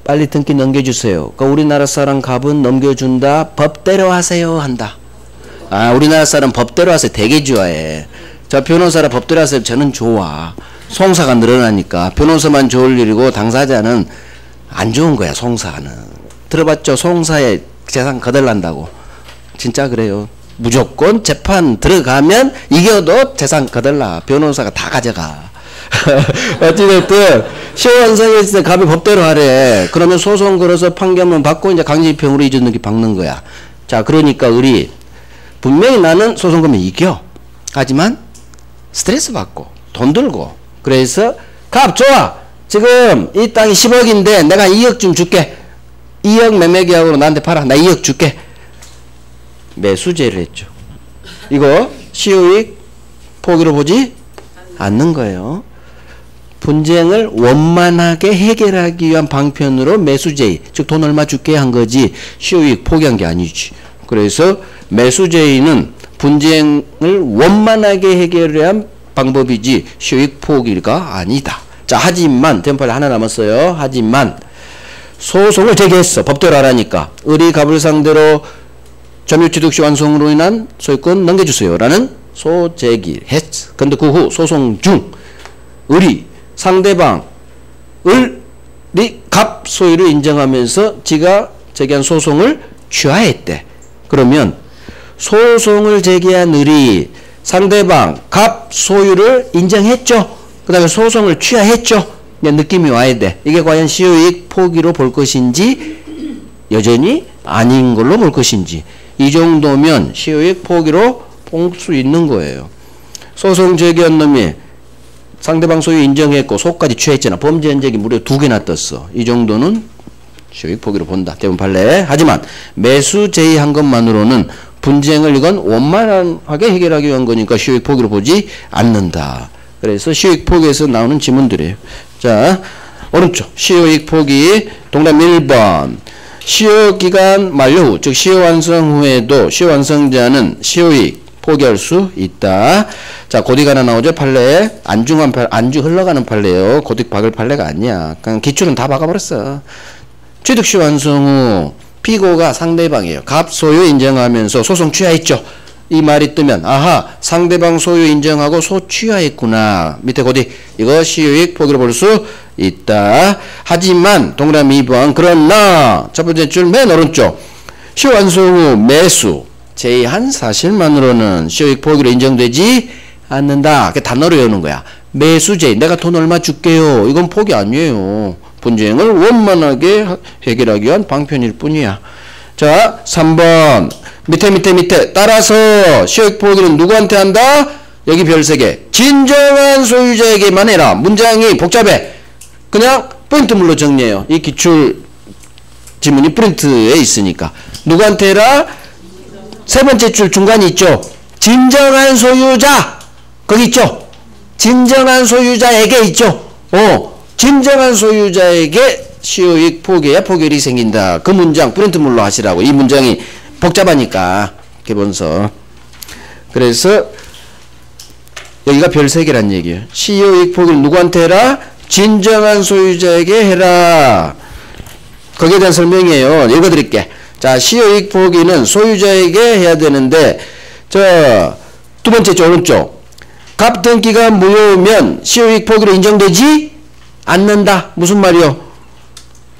빨리 등기 넘겨주세요. 그러니까 우리나라 사람 갑은 넘겨준다. 법대로 하세요 한다. 아, 우리나라 사람 법대로 하세요. 되게 좋아해. 저 변호사라 법대로 하세요. 저는 좋아. 송사가 늘어나니까. 변호사만 좋을 일이고 당사자는 안 좋은 거야, 송사는. 들어봤죠? 송사에 재산 거덜난다고. 진짜 그래요. 무조건 재판 들어가면 이겨도 재산 거덜나. 변호사가 다 가져가. 어찌됐든 시효완성에 있을 때 갑이 법대로 하래. 그러면 소송 걸어서 판결문 받고 이제 강제집행으로 이주등기 받는 거야. 자, 그러니까 우리 분명히 나는 소송 걸면 이겨. 하지만 스트레스 받고 돈 들고. 그래서 갑 좋아. 지금 이 땅이 10억인데 내가 2억 좀 줄게. 2억 매매계약으로 나한테 팔아. 나 2억 줄게. 매수제를 했죠. 이거 시효이익 포기로 보지 않는 거예요. 분쟁을 원만하게 해결하기 위한 방편으로 매수제의, 즉 돈 얼마 줄게 한 거지 시효이익 포기한 게 아니지. 그래서 매수제의는 분쟁을 원만하게 해결해야 한 방법이지 시효이익 포기가 아니다. 자, 하지만 대문팔 하나 남았어요. 하지만 소송을 제기했어. 법대로 하라니까. 의리 갑을 상대로 점유취득시 완성으로 인한 소유권 넘겨주세요 라는 소제기했어. 근데 그 후 소송 중 의리 상대방을 갑 소유를 인정하면서 지가 제기한 소송을 취하했대. 그러면 소송을 제기한 의리 상대방 갑 소유를 인정했죠. 그 다음에 소송을 취하했죠. 느낌이 와야 돼. 이게 과연 시효이익 포기로 볼 것인지 여전히 아닌 걸로 볼 것인지. 이 정도면 시효이익 포기로 볼 수 있는 거예요. 소송 제기한 놈이 상대방 소유 인정했고 소까지 취했잖아. 범죄 흔적이 무려 2개나 떴어. 이 정도는 시효이익 포기로 본다. 대부분 판례. 하지만 매수 제의한 것만으로는 분쟁을 이건 원만하게 해결하기 위한 거니까 시효이익 포기로 보지 않는다. 그래서 시효이익 포기에서 나오는 지문들이에요. 자, 오른쪽 시효이익 포기 동답 1번. 시효기간 만료 후, 즉 시효 완성 후에도 시효 완성자는 시효이익 포기할 수 있다. 자, 고딕 하나 나오죠. 판례. 안주 흘러가는 판례예요. 고딕 박을 판례가 아니야. 그냥 기출은 다 박아버렸어. 취득시 완성 후 피고가 상대방이에요. 갑 소유 인정하면서 소송 취하했죠. 이 말이 뜨면 아하, 상대방 소유 인정하고 소 취하했구나. 밑에 고딕 이거 시효이익 포기로 볼 수 있다. 하지만 동그라미 2번 그러나 첫 번째 줄 맨 오른쪽 시효 완성 후 매수 제의한 사실만으로는 시효이익 포기로 인정되지 않는다. 그 단어로 외우는 거야. 매수 제의. 내가 돈 얼마 줄게요. 이건 포기 아니에요. 분쟁을 원만하게 해결하기 위한 방편일 뿐이야. 자, 3번 밑에 따라서 시효이익 포기는 누구한테 한다? 여기 별 3개. 진정한 소유자에게만 해라. 문장이 복잡해. 그냥 포인트물로 정리해요. 이 기출 지문이 프린트에 있으니까. 누구한테 해라? 세 번째 줄 중간에 있죠. 진정한 소유자. 거기 있죠. 진정한 소유자에게 있죠. 진정한 소유자에게 시효이익 포기해야 포기율이 생긴다. 그 문장 프린트물로 하시라고. 이 문장이 복잡하니까 기본서. 그래서 여기가 별 3개란 얘기예요. 시효이익 포기를 누구한테 해라? 진정한 소유자에게 해라. 거기에 대한 설명이에요. 읽어드릴게. 자, 시효이익 포기는 소유자에게 해야 되는데 두 번째 오른쪽 갑 등기가 무효면 시효이익 포기로 인정되지 않는다. 무슨 말이요?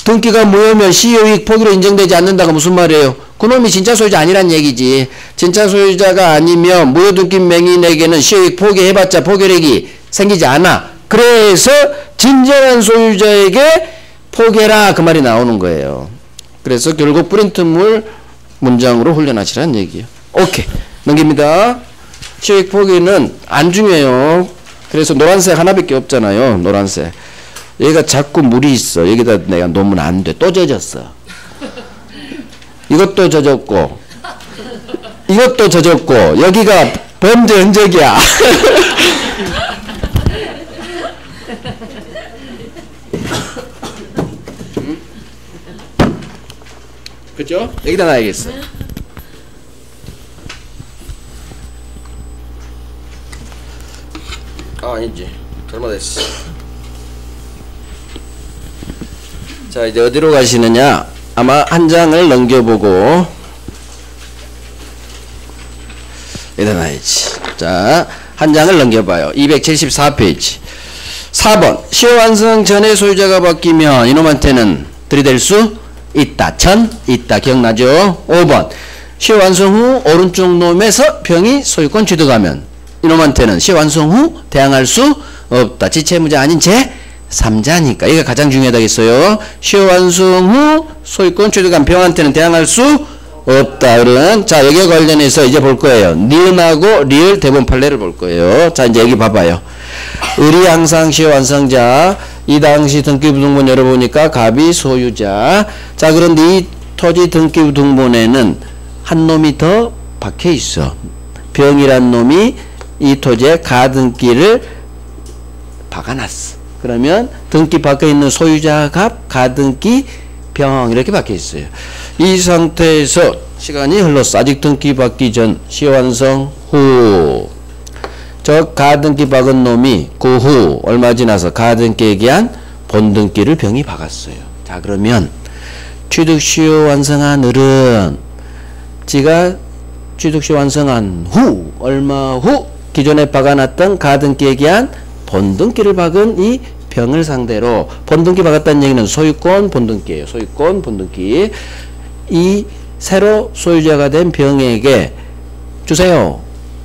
등기가 무효면 시효이익 포기로 인정되지 않는다가 무슨 말이에요? 그놈이 진짜 소유자 아니란 얘기지. 진짜 소유자가 아니면 무효등기 맹인에게는 시효이익 포기해봤자 포기력이 생기지 않아. 그래서 진정한 소유자에게 포기해라 그 말이 나오는 거예요. 그래서 결국 프린트물 문장으로 훈련하시라는 얘기예요. 오케이, 넘깁니다. 시효이익 포기는 안 중요해요. 그래서 노란색 하나밖에 없잖아요. 노란색. 얘가 자꾸 물이 있어. 여기다 내가 놓으면 안 돼. 또 젖었어. 이것도 젖었고 이것도 젖었고 여기가 범죄 흔적이야. 그죠? 여기다 놔야겠어. 아니지. 잘못했어. 자, 이제 어디로 가시느냐? 아마 한 장을 넘겨보고 여기다 놔야지. 자, 한 장을 넘겨봐요. 274페이지. 4번. 시효완성 전에 소유자가 바뀌면 이놈한테는 들이댈 수 있다. 있다. 기억나죠? 5번. 시효완성 후 오른쪽 놈에서 병이 소유권 취득하면 이놈한테는 시효완성 후 대항할 수 없다. 지체무자 아닌 제3자니까. 이게 가장 중요하다겠어요. 시효완성 후 소유권 취득한 병한테는 대항할 수 없다. 그런. 자, 여기에 관련해서 이제 볼 거예요. 니은하고 리을 대본 판례를 볼 거예요. 자, 이제 여기 봐봐요. 을이 항상 시효완성자. 이 당시 등기부등본 열어보니까 갑이 소유자. 자, 그런데 이 토지 등기부등본에는 한 놈이 더 박혀 있어. 병이란 놈이 이 토지에 가등기를 박아놨어. 그러면 등기 박혀 있는 소유자 갑, 가등기 병 이렇게 박혀 있어요. 이 상태에서 시간이 흘렀어. 아직 등기 받기 전 시효완성 후. 저 가등기 박은 놈이 그 후 얼마 지나서 가등기에 기한 본등기를 병이 박았어요. 자, 그러면 취득시효 완성한 을은 지가 취득시효 완성한 후 얼마 후 기존에 박아놨던 가등기에 기한 본등기를 박은 이 병을 상대로 본등기 박았다는 얘기는 소유권 본등기예요. 소유권 본등기. 이 새로 소유자가 된 병에게 주세요.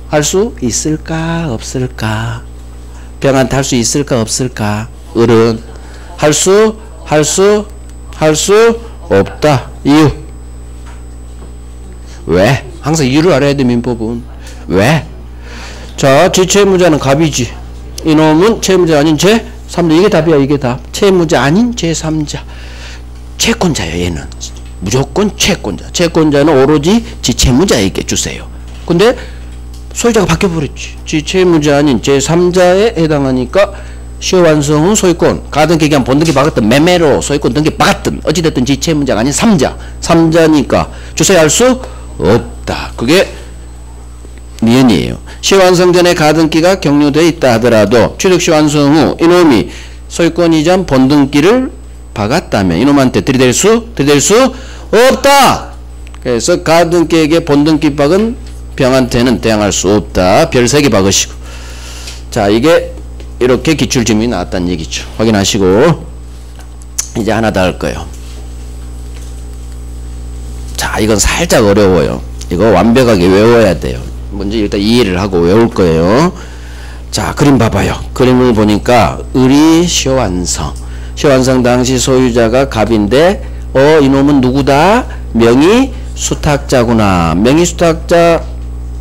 할 수 있을까 없을까? 병한테 할 수 있을까 없을까? 을은 할 수 없다. 이유. 왜? 항상 이유를 알아야 돼. 민법은. 왜? 자, 지채무자는 갑이지. 이놈은 채무자 아닌 제3자. 이게 답이야. 이게 답. 채무자 아닌 제3자. 채권자예요. 얘는 무조건 채권자. 채권자는 오로지 지채무자에게 주세요. 근데 소유자가 바뀌어버렸지. 지채무자 아닌 제3자에 해당하니까 시효완성 후 소유권 가등기 기한 본등기 박았든 매매로 소유권 등기 박았든 어찌됐든 지채무자가 아닌 3자니까 주세요 할 수 없다. 그게 니은이에요. 시효완성 전에 가등기가 경료되어 있다 하더라도 취득시효완성 후 이놈이 소유권 이전 본등기를 박았다면 이놈한테 들이댈 수 없다. 그래서 가등기에게 본등기 박은 병한테는 대항할 수 없다. 별 3개 박으시고. 자, 이게 이렇게 기출질문이 나왔다는 얘기죠. 확인하시고 이제 하나 더 할 거예요. 자, 이건 살짝 어려워요. 이거 완벽하게 외워야 돼요. 먼저 일단 이해를 하고 외울 거예요. 자, 그림 봐봐요. 그림을 보니까 을이 시효완성. 시효완성 당시 소유자가 갑인데 이놈은 누구다? 명의 수탁자구나. 명의 수탁자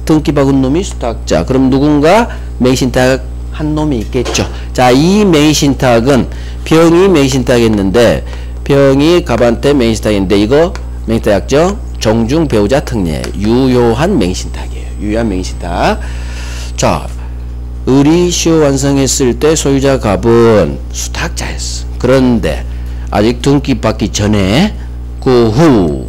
등기 박은 놈이 수탁자. 그럼 누군가 명의신탁 한 놈이 있겠죠. 자, 이 명의신탁은 병이 명의신탁했는데 병이 갑한테 명의신탁인데 이거 명의신탁 약정 종중 배우자 특례 유효한 명의신탁이에요. 유효한 명의신탁. 자, 을이 시효 완성했을 때 소유자 갑은 수탁자였어. 그런데 아직 등기 받기 전에 그 후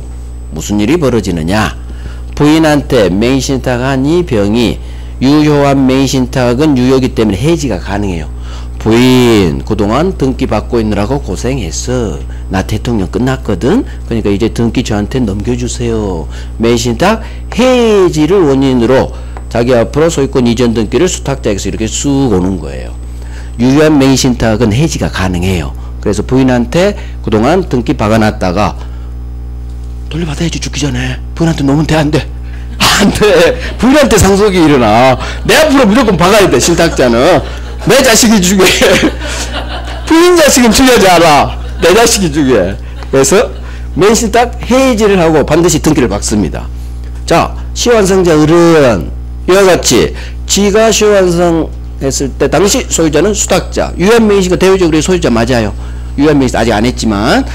무슨 일이 벌어지느냐? 부인한테 명의신탁한 이 병이 유효한 명의신탁은 유효기 때문에 해지가 가능해요. 부인 그동안 등기 받고 있느라고 고생했어. 나 대통령 끝났거든. 그러니까 이제 등기 저한테 넘겨주세요. 명의신탁 해지를 원인으로 자기 앞으로 소유권 이전 등기를 수탁자에게서 이렇게 쑥 오는 거예요. 유효한 명의신탁은 해지가 가능해요. 그래서 부인한테 그동안 등기 박아놨다가 돌려받아야지. 죽기 전에. 부인한테 놓으면 돼 안 돼? 안 돼. 부인한테 상속이 일어나. 내 앞으로 무조건 박아야 돼. 신탁자는. 내 자식이 중요해. 부인 자식은 중요하지 않아. 내 자식이 중요해. 그래서 명의신탁 해지를 하고 반드시 등기를 박습니다. 자, 시효완성자 을은 이와 같이 지가 시효완성했을 때 당시 소유자는 수탁자. 유효한 명의신탁 대외적으로 소유자 맞아요. 유효한 명의신탁 아직 안 했지만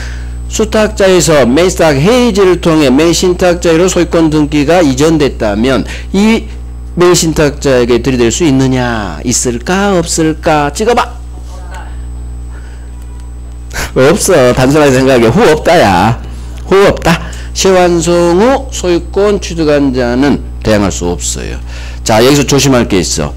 수탁자에서 명의신탁 해지를 통해 명의신탁자로 소유권 등기가 이전됐다면 이 명의신탁자에게 들이댈 수 있느냐? 있을까? 없을까? 찍어봐. 없어. 단순하게 생각해. 후 없다야. 후 없다. 시효완성 후 소유권 취득한 자는 대항할 수 없어요. 자, 여기서 조심할 게 있어.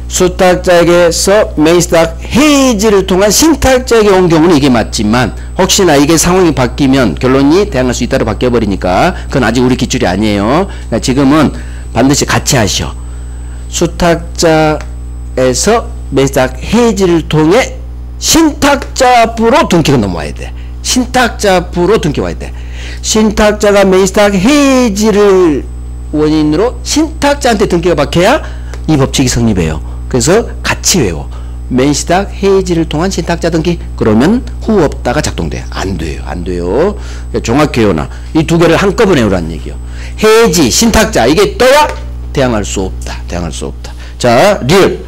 수탁자에게서 명의신탁 해지를 통한 신탁자에게 온 경우는 이게 맞지만 혹시나 이게 상황이 바뀌면 결론이 대항할 수 있다로 바뀌어버리니까 그건 아직 우리 기출이 아니에요. 그러니까 지금은 반드시 같이 하셔. 수탁자에서 매스닥 해지를 통해 신탁자부로 등기가 넘어와야 돼. 신탁자부로 등기가 와야 돼. 신탁자가 매스닥 해지를 원인으로 신탁자한테 등기가 박혀야 이 법칙이 성립해요. 그래서 같이 외워. 맨시닥 해지를 통한 신탁자 등기. 그러면 후 없다가 작동돼. 안 돼요. 안 돼요. 정확히 외워놔. 이 두 개를 한꺼번에 외우라는 얘기요. 해지, 신탁자 이게 떠야 대항할 수 없다. 대항할 수 없다. 자, 리을.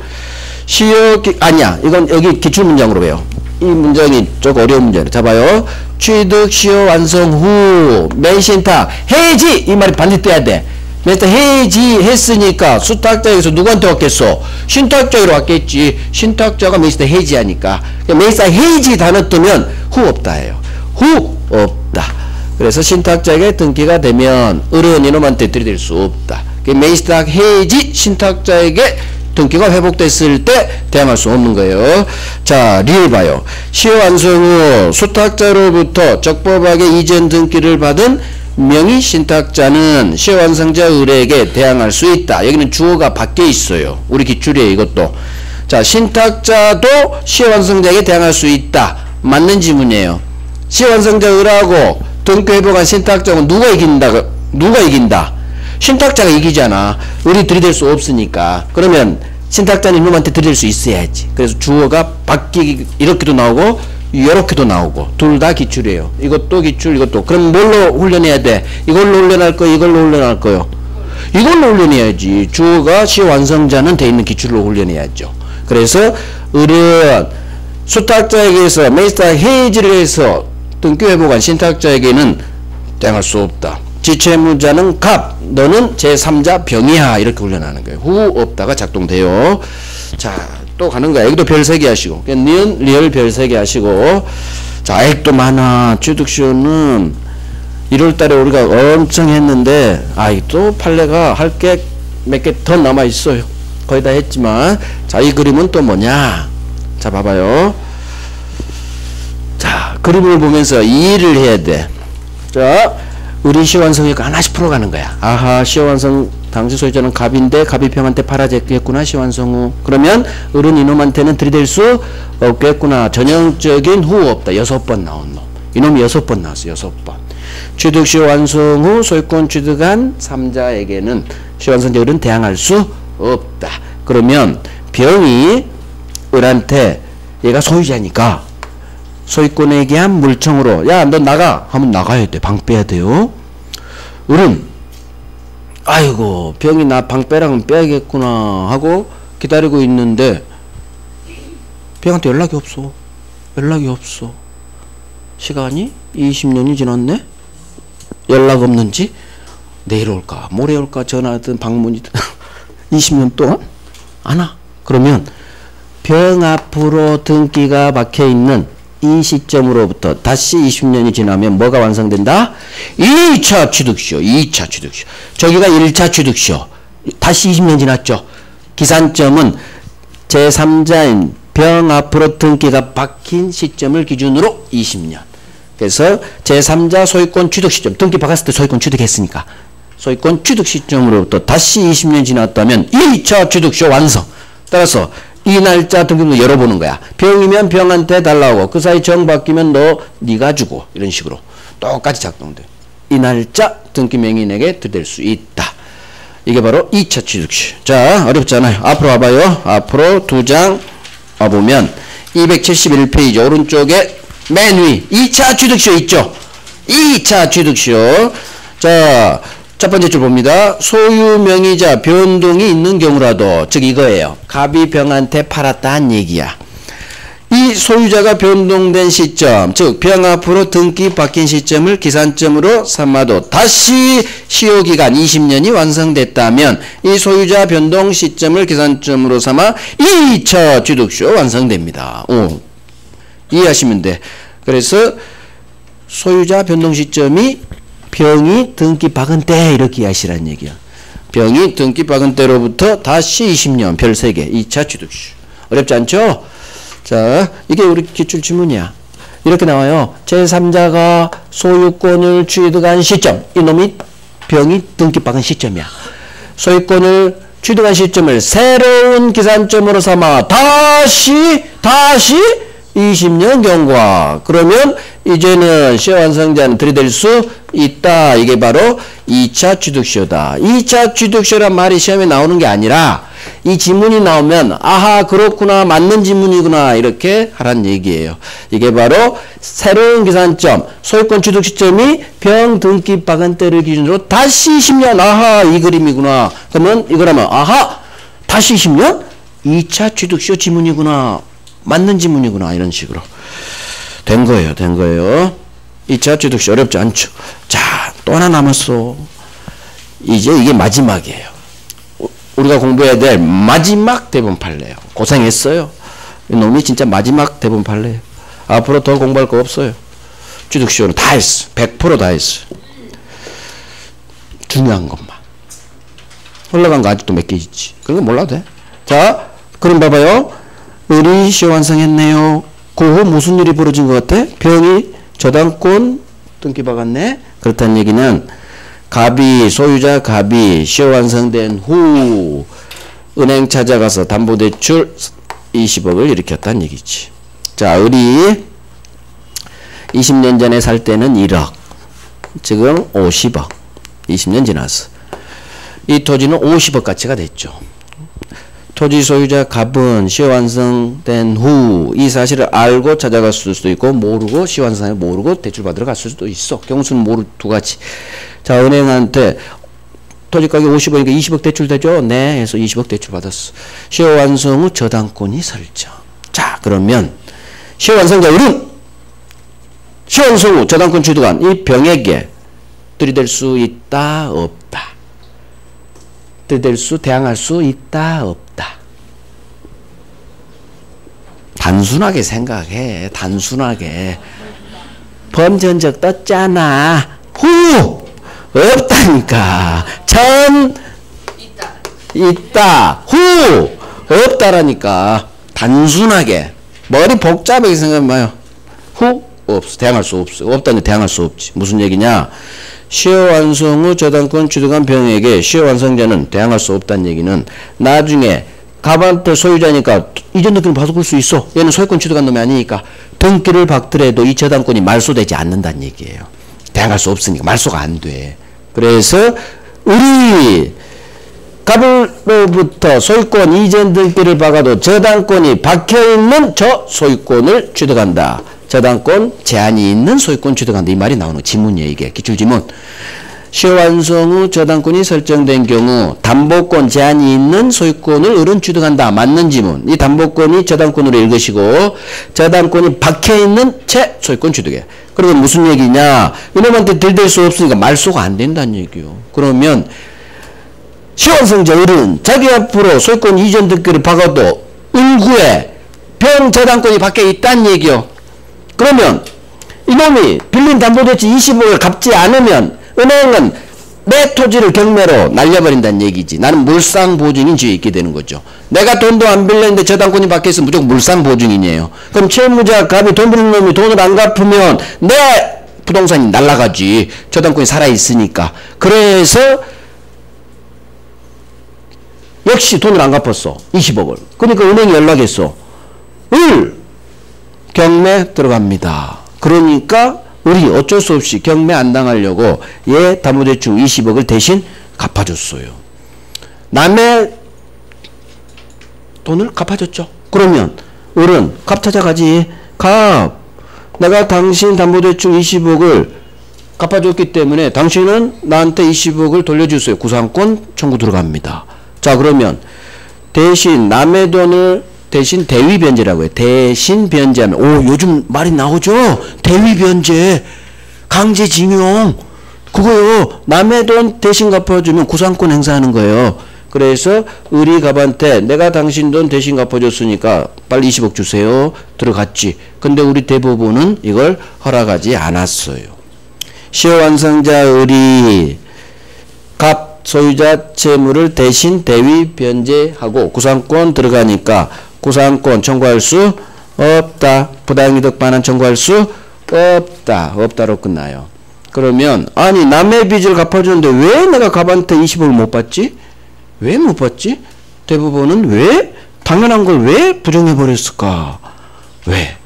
시효 아니야. 이건 여기 기출 문장으로 외워. 이 문장이 조금 어려운 문제로 잡아요. 취득 시효 완성 후 맨신탁 해지 이 말이 반드시 떠야 돼. 맨시탁 해지 했으니까 수탁자에서 누구한테 왔겠어? 신탁자로 왔겠지. 신탁자가 맨시탁 해지하니까 맨시탁 해지 단어 뜨면 후 없다예요. 후 없다. 그래서 신탁자에게 등기가 되면 어려운 이놈한테 들이댈 수 없다. 맨시탁 해지 신탁자에게 등기가 회복됐을 때 대항할 수 없는 거예요. 자, 리을 봐요. 시효 완성 후 수탁자로부터 적법하게 이전 등기를 받은 명의 신탁자는 시효 완성자 의뢰에게 대항할 수 있다. 여기는 주어가 바뀌어 있어요. 우리 기출이에요, 이것도. 자, 신탁자도 시효 완성자에게 대항할 수 있다. 맞는 지문이에요. 시효 완성자 의뢰하고 등기 회복한 신탁자는 누가 이긴다? 누가 이긴다? 신탁자가 이기잖아. 의뢰 들이댈 수 없으니까. 그러면 신탁자는 이놈한테 들이댈 수 있어야지. 그래서 주어가 바뀌기 이렇게도 나오고 이렇게도 나오고 둘 다 기출이에요. 이것도 기출, 이것도. 그럼 뭘로 훈련해야 돼? 이걸로 훈련할 거요? 이걸로 훈련할 거요? 이걸로 훈련해야지. 주어가 시 완성자는 돼 있는 기출로 훈련해야죠. 그래서 의뢰한 수탁자에게서 매스탁 해지를 해서 등기 회복한 신탁자에게는 대항할 수 없다. 지채무자는 갑, 너는 제3자 병이야. 이렇게 훈련하는 거예요. 후 없다가 작동돼요. 자, 또 가는 거야. 여기도 별 3개 하시고. 니은, 리얼 별 3개 하시고. 자, 액도 많아. 취득시효는 1월달에 우리가 엄청 했는데, 또 판례가 할 게 몇 개 더 남아 있어요. 거의 다 했지만. 자, 이 그림은 또 뭐냐? 자, 봐봐요. 자, 그림을 보면서 이 일을 해야 돼. 자, 의뢰 시효 완성이니까 하나씩 풀어가는 거야. 아하, 시효 완성 당시 소유자는 갑인데 갑이 병한테 팔아졌겠구나. 시효 완성 후. 그러면 을은 이놈한테는 들이댈 수 없겠구나. 전형적인 후 없다. 6번 나온 놈. 이놈이 6번 나왔어. 6번. 취득 시효 완성 후 소유권 취득한 3자에게는 시효 완성자 을은 대항할 수 없다. 그러면 병이 을한테 얘가 소유자니까 소유권에 대한 물청으로 야, 너 나가 하면 나가야 돼. 방 빼야 돼요. 을은 아이고 병이 나 방 빼라면 빼야겠구나 하고 기다리고 있는데 병한테 연락이 없어. 연락이 없어. 시간이 20년이 지났네. 연락 없는지 내일 올까 모레 올까 전화든 방문이든 20년 동안 안 와. 그러면 병 앞으로 등기가 박혀있는 이 시점으로부터 다시 20년이 지나면 뭐가 완성된다? 2차 취득시효. 2차 취득시효. 저기가 1차 취득시효. 다시 20년 지났죠. 기산점은 제3자인 병 앞으로 등기가 박힌 시점을 기준으로 20년. 그래서 제3자 소유권 취득 시점. 등기 박았을 때 소유권 취득했으니까. 소유권 취득 시점으로부터 다시 20년 지났다면 2차 취득시효 완성. 따라서 이 날짜 등기부 열어보는 거야. 병이면 병한테 달라고 그 사이 정 바뀌면 네가 주고 이런 식으로 똑같이 작동돼. 이 날짜 등기 명인에게 들이댈 수 있다. 이게 바로 2차 취득시. 자, 어렵잖아요. 앞으로 와봐요. 앞으로 2장 와보면 271페이지 오른쪽에 맨 위 2차 취득시효 있죠. 2차 취득시효. 자, 첫 번째 줄 봅니다. 소유 명의자 변동이 있는 경우라도, 즉 이거예요. 갑이 병한테 팔았다는 얘기야. 이 소유자가 변동된 시점, 즉 병 앞으로 등기 바뀐 시점을 기산점으로 삼아도 다시 시효기간 20년이 완성됐다면 이 소유자 변동 시점을 기산점으로 삼아 2차 취득시효 완성됩니다. 이해하시면 돼. 그래서 소유자 변동 시점이 병이 등기 박은 때 이렇게 이해하시라는 얘기야. 병이 등기 박은 때로부터 다시 20년 별 3개 2차 취득시효. 어렵지 않죠? 자, 이게 우리 기출 지문이야. 이렇게 나와요. 제3자가 소유권을 취득한 시점. 이놈이 병이 등기 박은 시점이야. 소유권을 취득한 시점을 새로운 기산점으로 삼아 다시 20년 경과. 그러면 이제는 시효 완성자는 들이댈 수 있다. 이게 바로 2차 취득시효다. 2차 취득시효란 말이 시험에 나오는 게 아니라 이 지문이 나오면 아하 그렇구나 맞는 지문이구나 이렇게 하란 얘기예요. 이게 바로 새로운 기산점 소유권 취득 시점이 병등기 박은때를 기준으로 다시 20년 아하 이 그림이구나. 그러면 이거라면 아하 다시 20년 2차 취득시효 지문이구나 맞는 지문이구나 이런 식으로 된 거예요. 2차 취득시효 어렵지 않죠. 자, 또 하나 남았어. 이제 이게 마지막이에요. 우리가 공부해야 될 마지막 대본 판례예요. 고생했어요. 이놈이 진짜 마지막 대본 판례예요. 앞으로 더 공부할 거 없어요. 취득시효는 다 했어. 100% 다 했어. 중요한 것만. 올라간 거 아직도 몇 개 있지. 그런 거 몰라도 돼. 자, 그럼 봐봐요. 을이 시효 완성했네요. 그 후 무슨 일이 벌어진 것 같아? 병이 저당권 등기 박았네. 그렇다는 얘기는 갑이 소유자 갑이 시효 완성된 후 은행 찾아가서 담보대출 20억을 일으켰다는 얘기지. 자, 을이 20년 전에 살 때는 1억 지금 50억 20년 지나서 이 토지는 50억 가치가 됐죠. 토지 소유자 갑은 시효 완성된 후 이 사실을 알고 찾아갔을 수도 있고 모르고 시효 완성을 모르고 대출받으러 갔을 수도 있어. 경수는 모르 두 가지. 자, 은행한테 토지 가격 50억이니까 20억 대출 되죠? 네. 해서 20억 대출 받았어. 시효 완성 후 저당권이 설정. 자, 그러면 시효 완성자 을은 시효 완성 후 저당권 취득한 이 병에게 들이댈 수 있다 없다. 들이댈 수 대항할 수 있다 없다. 단순하게 생각해. 단순하게. 범죄 흔적 떴잖아. 후! 없다니까. 전 있다. 후! 없다라니까. 단순하게. 머리 복잡하게 생각해봐요. 후? 없어. 대항할 수 없어. 없다니 대항할 수 없지. 무슨 얘기냐? 시효 완성 후 저당권 취득한 병에게 시효 완성자는 대항할 수 없다는 얘기는 나중에 갑한테 소유자니까 이전 등기를 바꿀 수 있어. 얘는 소유권 취득한 놈이 아니니까 등기를 박더라도 이 저당권이 말소되지 않는다는 얘기예요. 대항할 수 없으니까 말소가 안 돼. 그래서 우리 갑으로부터 소유권 이전 등기를 박아도 저당권이 박혀있는 저 소유권을 취득한다. 저당권 제한이 있는 소유권 취득한다. 이 말이 나오는 지문이에요. 이게 기출지문. 시효 완성 후 저당권이 설정된 경우 담보권 제한이 있는 소유권을 을은 취득한다. 맞는 지문. 이 담보권이 저당권으로 읽으시고 저당권이 박혀있는 채 소유권 취득해. 그러면 무슨 얘기냐? 이놈한테 들댈 수 없으니까 말소가 안 된다는 얘기요. 그러면 시효 완성자 을은 자기 앞으로 소유권 이전 등기를 박아도 을구에 병 저당권이 박혀 있다는 얘기요. 그러면 이놈이 빌린 담보대출 20억을 갚지 않으면 은행은 내 토지를 경매로 날려버린다는 얘기지. 나는 물상보증인지에 있게 되는 거죠. 내가 돈도 안 빌렸는데 저당권이 박혀있으면 무조건 물상보증인이에요. 그럼 채무자 갑이 돈 빌린 놈이 돈을 안 갚으면 내 부동산이 날아가지. 저당권이 살아있으니까. 그래서 역시 돈을 안 갚았어. 20억을. 그러니까 은행이 연락했어. 경매 들어갑니다. 그러니까 우리 어쩔 수 없이 경매 안 당하려고 얘 담보대출 20억을 대신 갚아줬어요. 남의 돈을 갚아줬죠. 그러면 을은 갑 찾아가지. 갑, 내가 당신 담보대출 20억을 갚아줬기 때문에 당신은 나한테 20억을 돌려주세요. 구상권 청구 들어갑니다. 자, 그러면 대신 남의 돈을 대신 대위변제라고 해요. 대신 변제하면, 오, 요즘 말이 나오죠? 대위변제, 강제징용, 그거요. 남의 돈 대신 갚아주면 구상권 행사하는 거예요. 그래서 을이 갑한테 내가 당신 돈 대신 갚아줬으니까 빨리 20억 주세요. 들어갔지. 근데 우리 대법원은 이걸 허락하지 않았어요. 시효 완성자 을이 갑 소유자 채무를 대신 대위 변제하고 구상권 들어가니까 구상권 청구할 수 없다. 부당이득 반환 청구할 수 없다. 없다로 끝나요. 그러면 아니 남의 빚을 갚아주는데 왜 내가 갑한테 20억을 못 받지? 왜 못 봤지? 대법원은 왜? 당연한 걸 왜 부정해버렸을까? 왜?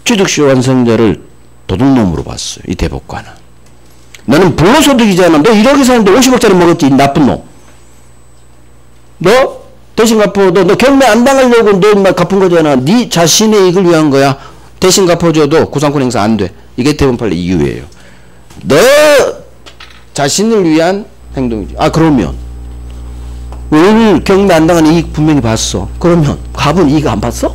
취득시효 완성자를 도둑놈으로 봤어요. 이 대법관은. 너는 불로소득이잖아. 너 1억에 사는데 50억짜리 먹었지. 이 나쁜 놈. 너 대신 갚아도 너 경매 안 당하려고 너 인마 갚은 거잖아. 네 자신의 이익을 위한 거야. 대신 갚아줘도 구상권 행사 안 돼. 이게 대법원 판례 이유예요. 너 자신을 위한 행동이지. 아 그러면 오늘 경매 안 당한 이익 분명히 봤어. 그러면 갑은 이익 안 봤어?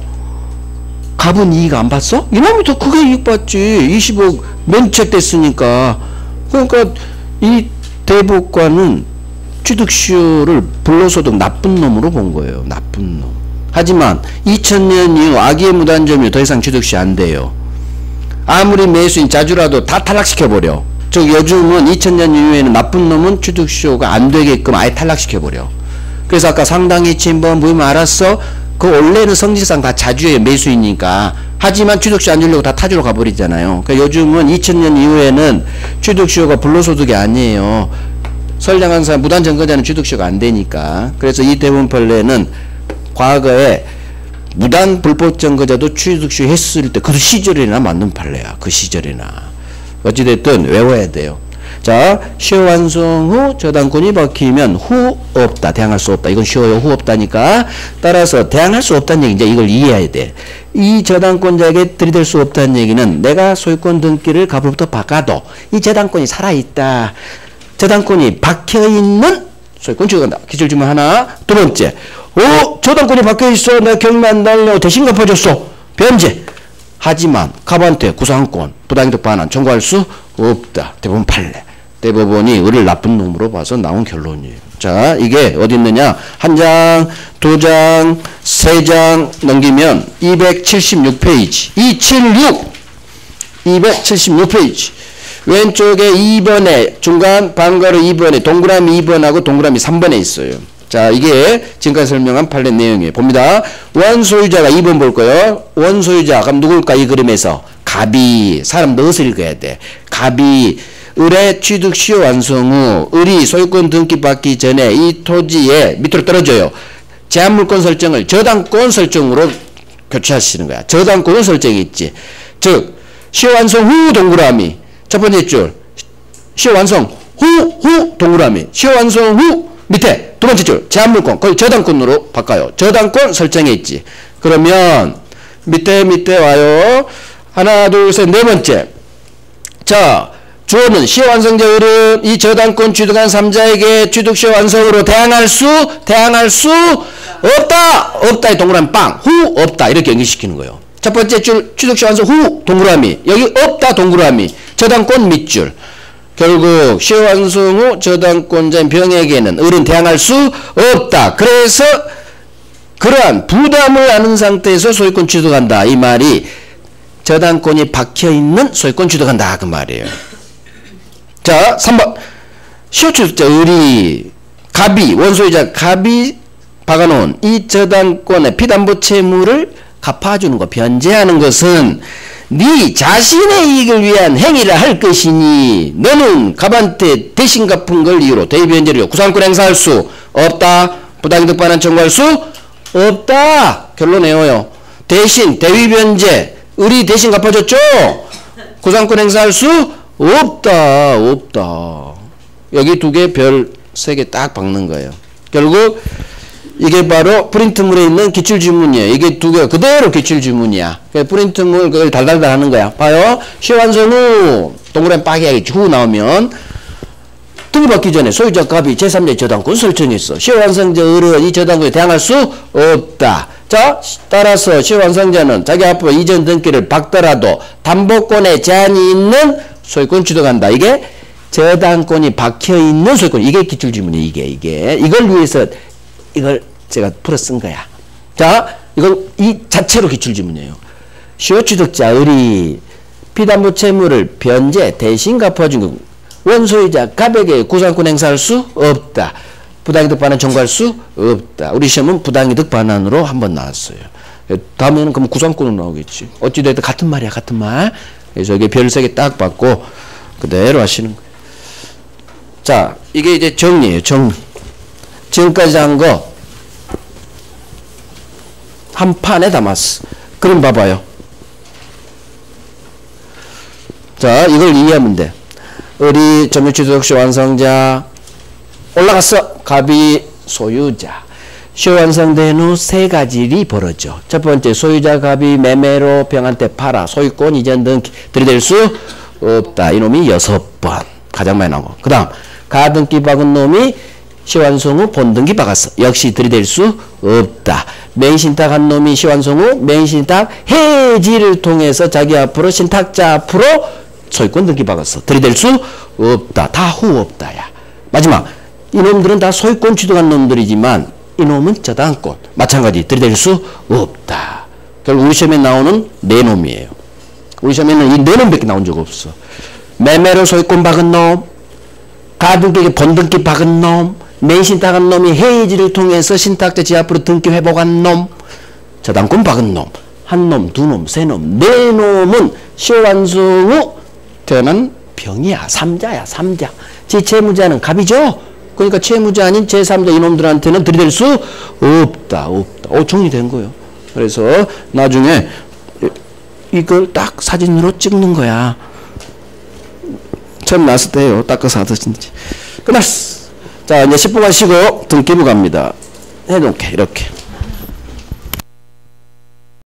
갑은 이익 안 봤어? 이놈이 더 크게 이익 봤지. 20억 면책됐으니까. 그러니까 이 대법관은 취득시효를 불로소득 나쁜 놈으로 본 거예요. 나쁜 놈. 하지만 2000년 이후 악의의 무단점유 더 이상 취득시효 안 돼요. 아무리 매수인 자주라도 다 탈락시켜버려. 즉 요즘은 2000년 이후에는 나쁜 놈은 취득시효가 안 되게끔 아예 탈락시켜버려. 그래서 아까 상당히 침범 무임 알았어? 그 원래는 성질상 다 자주예요. 매수이니까. 하지만 취득시효 안 주려고 다 타주로 가버리잖아요. 그러니까 요즘은 2000년 이후에는 취득시효가 불로소득이 아니에요. 선량한 사람 무단증거자는 취득시효가 안 되니까. 그래서 이 대법원 판례는 과거에 무단 불법증거자도 취득시효 했을 때 그 시절이나 맞는 판례야. 그 시절이나. 어찌됐든 외워야 돼요. 자, 시효 완성 후 저당권이 박히면 후 없다. 대항할 수 없다. 이건 시효요. 후 없다니까. 따라서 대항할 수 없다는 얘기, 이제 이걸 이해해야 돼. 이 저당권자에게 들이댈 수 없다는 얘기는 내가 소유권 등기를 갑으로부터 바꿔도 이 저당권이 살아있다. 저당권이 박혀있는 소유권 취득한다. 기술주문 하나. 두 번째. 저당권이 박혀있어. 내가 경매 안 달려. 대신 갚아줬어. 변제. 하지만 갑한테 구상권, 부당이득 반환 청구할 수 없다. 대법원 판례. 대법원이 의를 나쁜 놈으로 봐서 나온 결론이에요. 자, 이게 어디 있느냐? 한 장, 두 장, 세 장 넘기면 276페이지. 276페이지. 왼쪽에 2번에 중간 방가로 2번에 동그라미 2번하고 동그라미 3번에 있어요. 자, 이게 지금까지 설명한 판례 내용이에요. 봅니다. 원소유자가 2번 볼 거예요. 원소유자, 그럼 누굴까? 이 그림에서. 갑이, 사람 넣어서 읽어야 돼. 갑이 을의 취득 시효 완성 후 을이 소유권 등기 받기 전에 이 토지에 밑으로 떨어져요. 제한물권 설정을 저당권 설정으로 교체하시는 거야. 저당권을 설정했지. 즉, 시효 완성 후 동그라미. 첫 번째 줄. 시효 완성 후 동그라미. 시효 완성 후 밑에 두 번째 줄. 제한물권. 거의 저당권으로 바꿔요. 저당권 설정했지. 그러면 밑에 와요. 하나, 둘, 셋, 네 번째. 자, 주어는 시효 완성자 을은 이 저당권 취득한 3자에게 취득시효 완성으로 대항할 수 없다의 동그라미 빵. 후 없다. 이렇게 연결시키는 거예요. 첫 번째 줄 취득시효 완성 후 동그라미. 여기 없다 동그라미. 저당권 밑줄. 결국 시효 완성 후 저당권자인 병에게는 을은 대항할 수 없다. 그래서 그러한 부담을 안은 상태에서 소유권 취득한다. 이 말이 저당권이 박혀있는 소유권 취득한다. 그 말이에요. 자, 3번. 시효 취득자 을이 갑이 원소유자 갑이 박아놓은 이 저당권의 피담보 채무를 갚아주는 것, 변제하는 것은 네 자신의 이익을 위한 행위를 할 것이니 너는 갑한테 대신 갚은 걸 이유로 대위변제를 구상권 행사할 수 없다. 부당이득 반환 청구할 수 없다. 결론 내어요. 대신 대위변제 을이 대신 갚아줬죠. 구상권 행사할 수 없다. 여기 두 개 별 세 개 딱 박는 거예요. 결국 이게 바로 프린트물에 있는 기출지문이에요. 이게 두 개가 그대로 기출지문이야. 프린트물 그걸 달달달 하는 거야. 봐요. 시효 완성 후 동그라미 빠개야겠지. 후 나오면 등기받기 전에 소유자 갑이 제3자 저당권 설정했어. 시효 완성자 을은 이 저당권에 대항할 수 없다. 자, 따라서 시효 완성자는 자기 앞으로 이전 등기를 박더라도 담보권에 제한이 있는 소유권 취득한다. 이게 저당권이 박혀있는 소유권. 이게 기출지문이에요. 이게. 이걸 위해서 이걸 제가 풀어 쓴 거야. 자, 이건 이 자체로 기출지문이에요. 시효 취득자 을이 피담보 채무를 변제 대신 갚아준 거. 원소유자 갑에게 구상권 행사할 수 없다. 부당이득 반환 청구할 수 없다. 우리 시험은 부당이득 반환으로 한번 나왔어요. 다음에는 그럼 구상권으로 나오겠지. 어찌됐든 같은 말이야. 같은 말. 그래서 이게 별 3개 딱 받고 그대로 하시는 거예요. 자, 이게 이제 정리예요. 정리. 지금까지 한 거 한 판에 담았어. 그림 봐봐요. 자, 이걸 이해하면 돼. 을이 점유취득시 완성자 올라갔어. 갑이 소유자. 시 완성된 후 세 가지 일이 벌어져. 첫 번째, 소유자 갑이 매매로 병한테 팔아. 소유권 이전 등 들이댈 수 없다. 이놈이 6번. 가장 많이 나오고. 그 다음, 가등기 박은 놈이 시완성 후 본등기 박았어. 역시 들이댈 수 없다. 맹신탁 한 놈이 시완성 후 맹신탁 해지를 통해서 자기 앞으로 신탁자 앞으로 소유권 등기 박았어. 들이댈 수 없다. 다 후 없다야. 마지막, 이놈들은 다 소유권 취득한 놈들이지만 이놈은 저당권. 마찬가지 들이댈 수 없다. 결국 우리 시험에 나오는 네 놈이에요. 우리 시험에는 이 네 놈밖에 나온 적 없어. 매매로 소유권 박은 놈, 가등기에 본등기 박은 놈, 맹신탁한 놈이 해지를 통해서 신탁자 지 앞으로 등기 회복한 놈, 저당권 박은 놈, 한 놈, 두 놈, 세 놈, 네 놈은 시완성 후 태어난 병이야. 3자야. 3자. 제 채무자는 갑이죠. 그러니까 채무자 아닌 제3자 이놈들한테는 들이댈 수 없다. 없다. 정리된 거예요. 그래서 나중에 이걸 딱 사진으로 찍는 거야. 처음 나왔을 때요. 닦아서 하듯이. 끝났어. 자, 이제 10분 하시고 등기부 갑니다. 해놓게 이렇게.